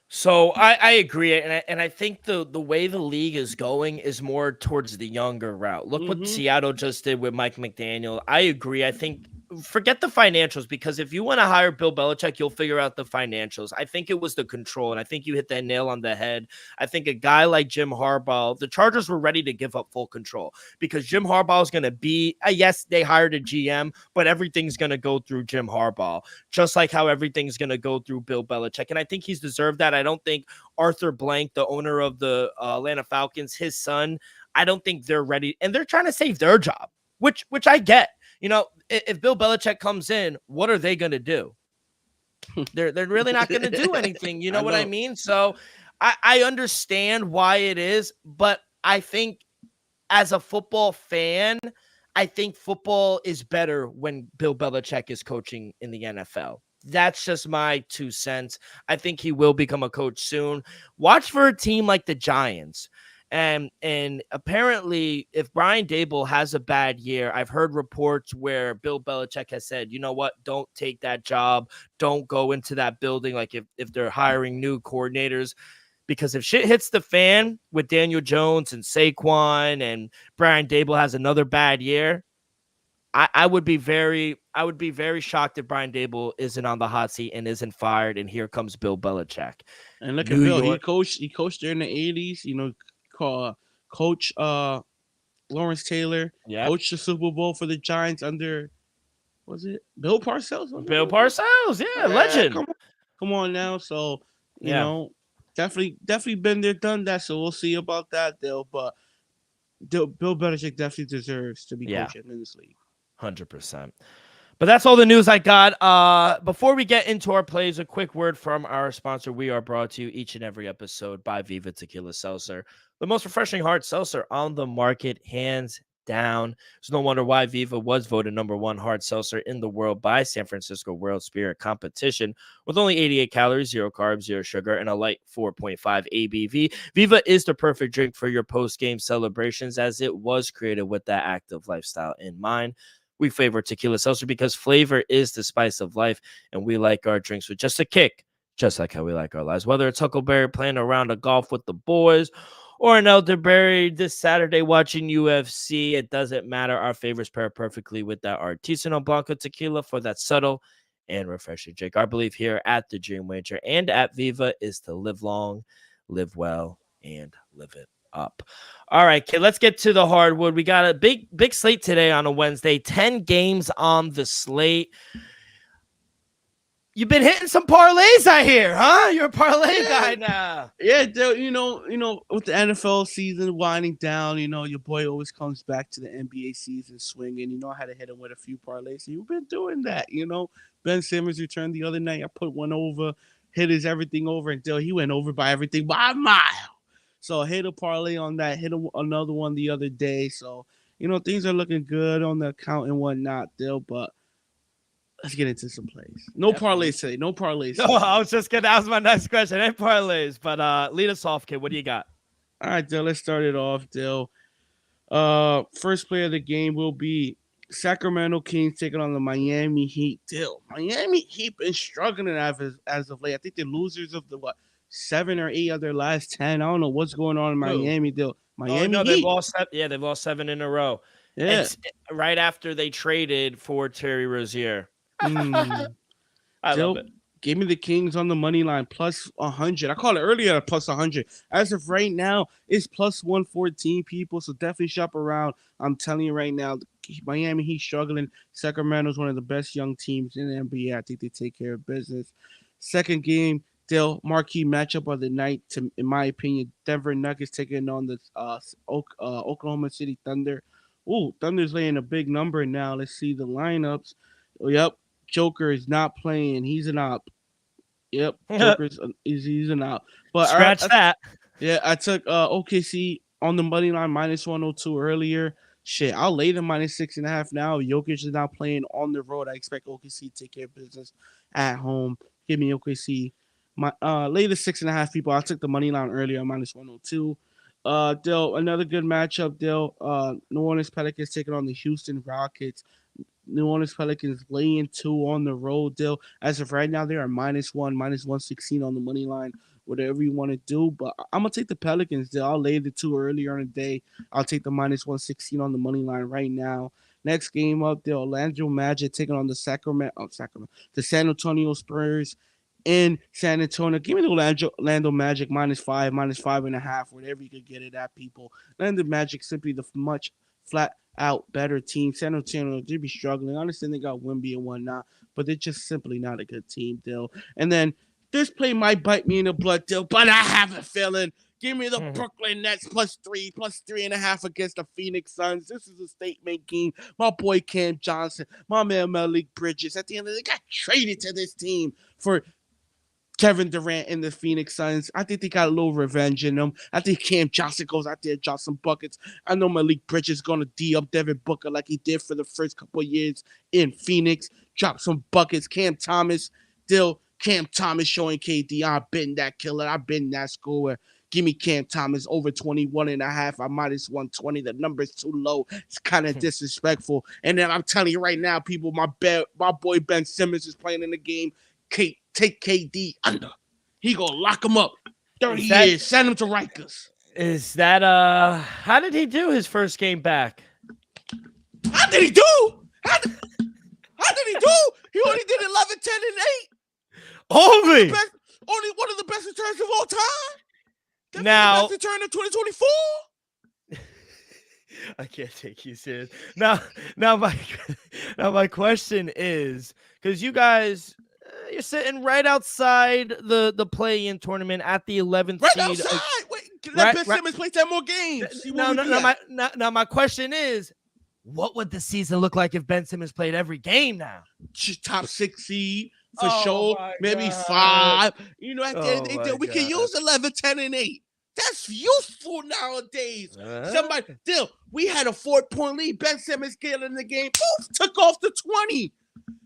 So I agree, and I think the way the league is going is more towards the younger route. Look what Seattle just did with Mike McDaniel. I agree. I think forget the financials, because if you want to hire Bill Belichick, you'll figure out the financials. I think it was the control, and I think you hit that nail on the head. I think a guy like Jim Harbaugh, the Chargers were ready to give up full control because Jim Harbaugh is going to be, yes, they hired a GM, but everything's going to go through Jim Harbaugh, just like how everything's going to go through Bill Belichick. And I think he's deserved that. I don't think Arthur Blank, the owner of the Atlanta Falcons, his son, I don't think they're ready, and they're trying to save their job, which I get. If Bill Belichick comes in, what are they going to do? They're really not going to do anything. You know what I mean? So I understand why it is, but I think as a football fan, I think football is better when Bill Belichick is coaching in the NFL. That's just my 2 cents. I think he will become a coach soon. Watch for a team like the Giants. And apparently, if Brian Daboll has a bad year, I've heard reports where Bill Belichick has said, you know what, don't take that job. Don't go into that building like if they're hiring new coordinators. Because if shit hits the fan with Daniel Jones and Saquon and Brian Daboll has another bad year, I would be very shocked if Brian Dable isn't on the hot seat and isn't fired. And here comes Bill Belichick. And look at New Bill. York. He coached during the '80s. Coach Lawrence Taylor Yeah. coached the Super Bowl for the Giants under, was it Bill Parcells? Bill Parcells, yeah, legend. Come on now. So you Yeah. know, definitely been there, done that. So we'll see about that, Bill. But Bill Belichick definitely deserves to be coaching in this league. 100%. But that's all the news I got. Before we get into our plays, a quick word from our sponsor. We are brought to you each and every episode by Viva Tequila Seltzer, the most refreshing hard seltzer on the market, hands down. It's no wonder why Viva was voted #1 hard seltzer in the world by San Francisco World Spirit Competition. With only 88 calories, 0 carbs, 0 sugar, and a light 4.5 ABV, Viva is the perfect drink for your post-game celebrations, as it was created with that active lifestyle in mind. We favor tequila seltzer because flavor is the spice of life, and we like our drinks with just a kick, just like how we like our lives. Whether it's Huckleberry playing a round of golf with the boys or an elderberry this Saturday watching UFC, it doesn't matter. Our favorites pair perfectly with that artisanal Blanco tequila for that subtle and refreshing drink. Our belief here at the Dream Wager and at Viva is to live long, live well, and live it up. All right, kid, let's get to the hardwood. We got a big slate today on a Wednesday. 10 games on the slate. You've been hitting some parlays, I hear, huh? You're a parlay guy now. Yeah, you know, with the NFL season winding down, your boy always comes back to the NBA season swinging. I had to hit him with a few parlays. You've been doing that, Ben Simmons returned the other night. I put one over, hit his everything over, and he went over by everything by a mile. So I hit a parlay on that, hit another one the other day. So, things are looking good on the account and whatnot, Dill, but let's get into some plays. No parlays today. No parlays. No, I was just going to ask my next question. Ain't parlays, but lead us off, kid. What do you got? All right, Dill, let's start it off, Dill. First play of the game will be Sacramento Kings taking on the Miami Heat. Dill, Miami Heat been struggling as of late. I think they're losers of the 7 or 8 of their last 10. I don't know what's going on in Miami. Miami Heat. They've lost 7 in a row. Yeah. It's right after they traded for Terry Rozier. I love it. Give me the Kings on the money line plus 100. I called it earlier plus 100. As of right now, it's plus 114, people. So definitely shop around. I'm telling you right now, Miami Heat struggling. Sacramento's one of the best young teams in the NBA. I think they take care of business. Second game, Still, marquee matchup of the night, in my opinion. Denver Nuggets taking on the Oklahoma City Thunder. Ooh, Thunder's laying a big number now. Let's see the lineups. Yep, Joker is not playing. He's an op. Yep, Joker's he's an op. But scratch that. Yeah, I took OKC on the money line minus 102 earlier. Shit, I'll lay the minus 6.5 now. Jokic is not playing on the road. I expect OKC to take care of business at home. Give me OKC. Lay the 6.5, people. I took the money line earlier, minus 102. Dill, another good matchup, Dill. New Orleans Pelicans taking on the Houston Rockets. New Orleans Pelicans laying 2 on the road, Dill. As of right now, they are minus 116 on the money line. Whatever you want to do, but I'm gonna take the Pelicans, Dill. I'll lay the 2 earlier in the day. I'll take the minus 116 on the money line right now. Next game up, the Orlando Magic taking on the San Antonio Spurs in San Antonio. Give me the Orlando Magic minus 5, minus 5.5, whatever you could get it at, people. Orlando Magic simply the much flat out better team. San Antonio, they be struggling. I understand they got Wemby and whatnot, but they're just simply not a good team, Dill. And then this play might bite me in the blood, Dill, but I have a feeling. Give me the Brooklyn Nets plus 3.5 against the Phoenix Suns. This is a statement game. My boy Cam Johnson, my man Malik Bridges, at the end of the day, got traded to this team for Kevin Durant and the Phoenix Suns. I think they got a little revenge in them. I think Cam Johnson goes out there and drops some buckets. I know Malik Bridges is going to D up Devin Booker like he did for the first couple of years in Phoenix. Drop some buckets. Cam Thomas showing KD, I've been that killer. I've been that scorer. Give me Cam Thomas over 21.5. I minus 120. The number's too low. It's kind of disrespectful. And then I'm telling you right now, people, my boy Ben Simmons is playing in the game. Take KD under. He gonna lock him up. 30 years. Send him to Rikers. Is that how did he do his first game back? How did he do? How did he do? He only did 11, 10, and 8. Only One of the best returns of all time. Definitely now, the best return in 2024. I can't take you serious. Now my question is, because you guys, you're sitting right outside the play-in tournament at the 11th Right seed. outside. Wait, let Ben Simmons play 10 more games. Now my question is, what would the season look like if Ben Simmons played every game now? Top 6 seed for sure. Maybe 5. You know, at the end of the day, we can use 11, 10, and 8. That's useful nowadays. We had a 4-point lead. Ben Simmons get in the game. Poof, took off to 20.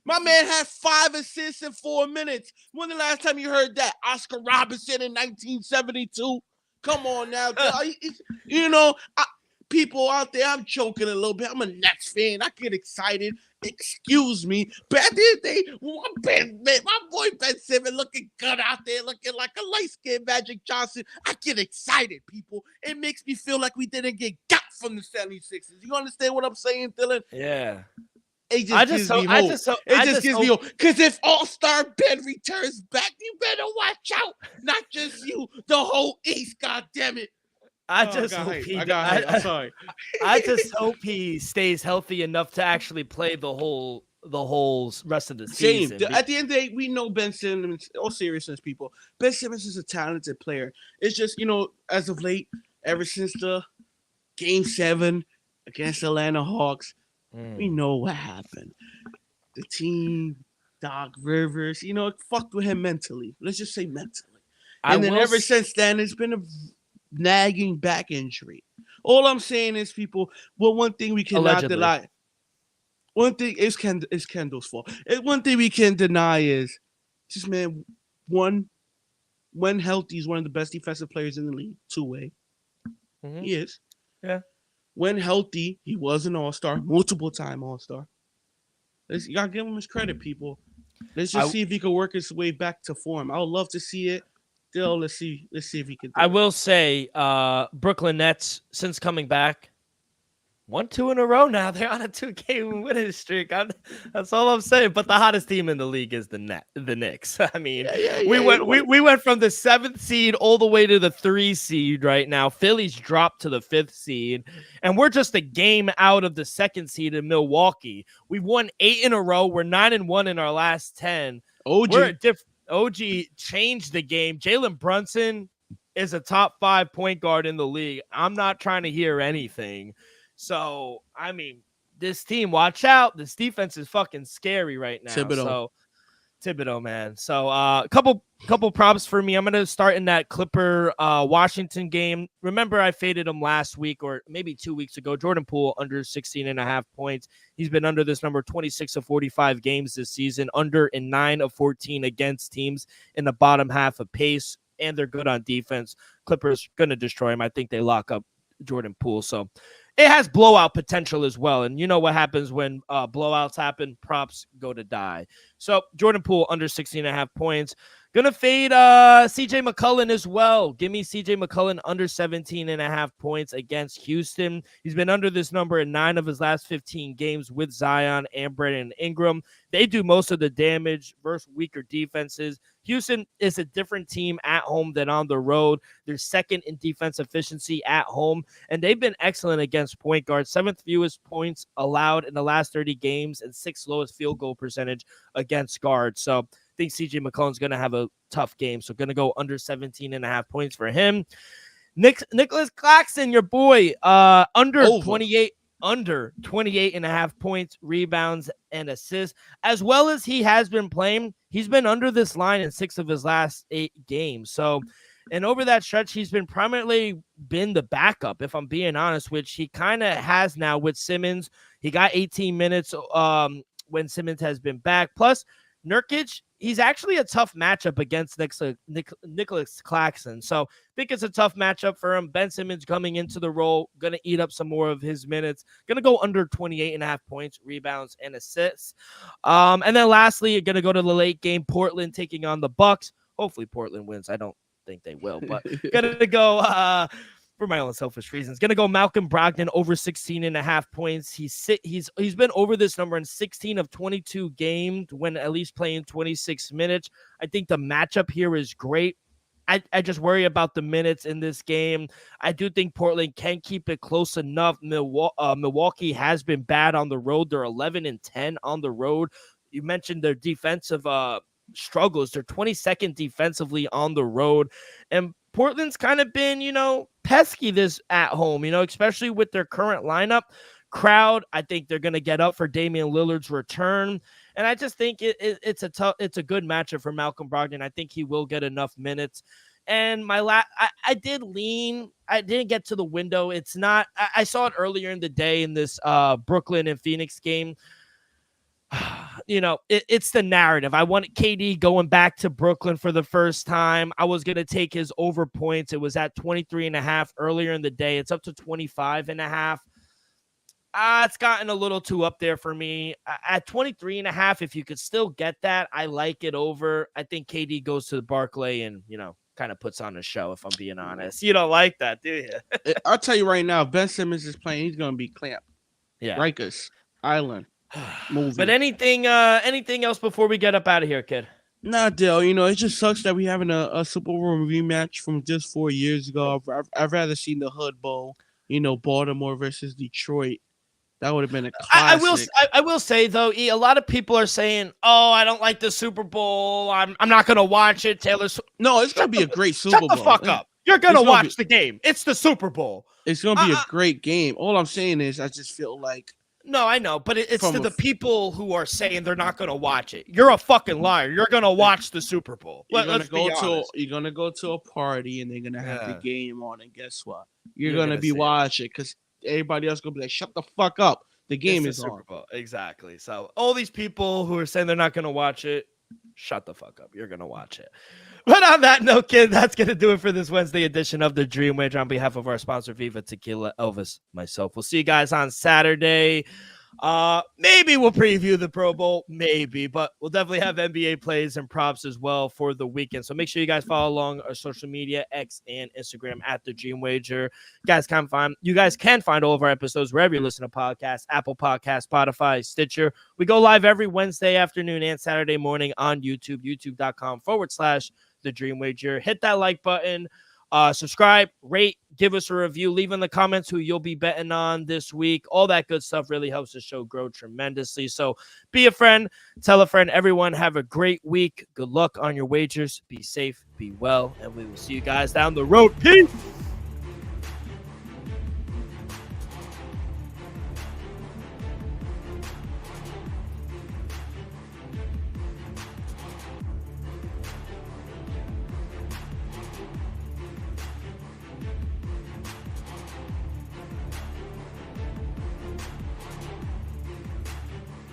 My man had 5 assists in 4 minutes. When the last time you heard that? Oscar Robertson in 1972. Come on now. People out there, I'm joking a little bit. I'm a Nets fan. I get excited. Excuse me. But at the end of the day, my boy Ben Simmons looking good out there, looking like a light-skinned Magic Johnson. I get excited, people. It makes me feel like we didn't get got from the 76ers. You understand what I'm saying, Dylan? Yeah. It just gives me hope. Because if All-Star Ben returns back, you better watch out. Not just you, the whole East, goddammit. I'm sorry. I just hope he stays healthy enough to actually play the whole rest of the season. At the end of the day, we know Ben Simmons. All seriousness, people. Ben Simmons is a talented player. It's just, as of late, ever since the Game 7 against the Atlanta Hawks, we know what happened. The team, Doc Rivers, fucked with him mentally. Let's just say mentally. And then ever since then, it's been a nagging back injury. All I'm saying is, people, one thing we cannot deny. One thing is Kendall's fault. One thing we can deny is this man, when healthy, is one of the best defensive players in the league. Two-way. Mm-hmm. He is. Yeah. When healthy, he was an all-star, multiple-time all-star. You gotta give him his credit, people. Let's just see if he can work his way back to form. I would love to see it. Still, let's see if he can do it. Will say, Brooklyn Nets, since coming back, 1-2 in a row now. They're on a 2-game winning streak. That's all I'm saying. But the hottest team in the league is the Knicks. I mean, we went from the 7th seed all the way to the 3 seed right now. Philly's dropped to the 5th seed, and we're just a game out of the 2nd seed in Milwaukee. We've won 8 in a row. We're 9-1 in our last 10. OG changed the game. Jalen Brunson is a top 5 point guard in the league. I'm not trying to hear anything. So, I mean, this team, watch out. This defense is fucking scary right now. Thibodeau, man. So, a couple props for me. I'm going to start in that Clipper Washington game. Remember, I faded him last week or maybe 2 weeks ago. Jordan Poole under 16.5 points. He's been under this number 26 of 45 games this season, under in 9 of 14 against teams in the bottom half of pace, and they're good on defense. Clippers going to destroy him. I think they lock up Jordan Poole. So, it has blowout potential as well. And you know what happens when blowouts happen? Props go to die. So Jordan Poole under 16.5 points. Gonna fade CJ McCollum as well. Give me CJ McCollum under 17.5 points against Houston. He's been under this number in 9 of his last 15 games with Zion and Brandon Ingram. They do most of the damage versus weaker defenses. Houston is a different team at home than on the road. They're second in defense efficiency at home, and they've been excellent against point guards. 7th fewest points allowed in the last 30 games and 6th lowest field goal percentage against guards. So I think CJ McCollum's going to have a tough game. So going to go under 17.5 points for him. Nicholas Claxton, your boy, under 28.5 points, rebounds, and assists. As well as he has been playing, he's been under this line in 6 of his last 8 games. So, and over that stretch, he's been primarily been the backup, if I'm being honest, which he kind of has now with Simmons. He got 18 minutes when Simmons has been back. Plus, Nurkic, he's actually a tough matchup against Nicholas Claxton. So I think it's a tough matchup for him. Ben Simmons coming into the role, going to eat up some more of his minutes. Going to go under 28.5 points, rebounds, and assists. And then lastly, you're going to go to the late game. Portland taking on the Bucks. Hopefully Portland wins. I don't think they will, but going to go for my own selfish reasons. Going to go Malcolm Brogdon over 16.5 points. He's been over this number in 16 of 22 games when at least playing 26 minutes. I think the matchup here is great. I just worry about the minutes in this game. I do think Portland can keep it close enough. Milwaukee has been bad on the road. They're 11-10 on the road. You mentioned their defensive struggles. They're 22nd defensively on the road. And Portland's kind of been, pesky this at home, especially with their current lineup. Crowd, I think they're going to get up for Damian Lillard's return. And I just think it's a good matchup for Malcolm Brogdon. I think he will get enough minutes. And I didn't get to the window. It's not, I saw it earlier in the day in this Brooklyn and Phoenix game. It's the narrative. I wanted KD going back to Brooklyn for the first time. I was going to take his over points. It was at 23.5 earlier in the day. It's up to 25.5. It's gotten a little too up there for me. At 23.5, if you could still get that, I like it over. I think KD goes to the Barclay and, kind of puts on a show, if I'm being honest. You don't like that, do you? I'll tell you right now, if Ben Simmons is playing, he's going to be clamped. Yeah. Rikers Island. Movie. But anything else before we get up out of here, kid? Nah, Dale, it just sucks that we're having a Super Bowl rematch from just 4 years ago. I'd rather seen the Hood Bowl, Baltimore versus Detroit. That would have been a classic. I will say, though, a lot of people are saying, oh, I don't like the Super Bowl. I'm not going to watch it. No, it's going to be a great Super Bowl. Shut the fuck up. You're going to watch the game. It's the Super Bowl. It's going to be a great game. All I'm saying is I just feel like. No, I know, but it's to the people who are saying they're not going to watch it. You're a fucking liar. You're going to watch the Super Bowl. You're going to go to a party and they're going to have the game on. And guess what? You're going to be watching because everybody else going to be like, shut the fuck up. The game is Super Bowl. Exactly. So all these people who are saying they're not going to watch it, shut the fuck up. You're going to watch it. But on that note, kid, that's going to do it for this Wednesday edition of the Dream Wager. On behalf of our sponsor, Viva Tequila, Elvis, myself, we'll see you guys on Saturday. Maybe we'll preview the Pro Bowl, maybe, but we'll definitely have NBA plays and props as well for the weekend. So make sure you guys follow along our social media, X and Instagram at the Dream Wager. You guys can find all of our episodes wherever you listen to podcasts, Apple Podcasts, Spotify, Stitcher. We go live every Wednesday afternoon and Saturday morning on YouTube, youtube.com/the Dream Wager. Hit that like button. Subscribe, rate, give us a review, leave in the comments who you'll be betting on this week. All that good stuff really helps the show grow tremendously. So be a friend, tell a friend. Everyone have a great week. Good luck on your wagers. Be safe, be well, and we will see you guys down the road. Peace.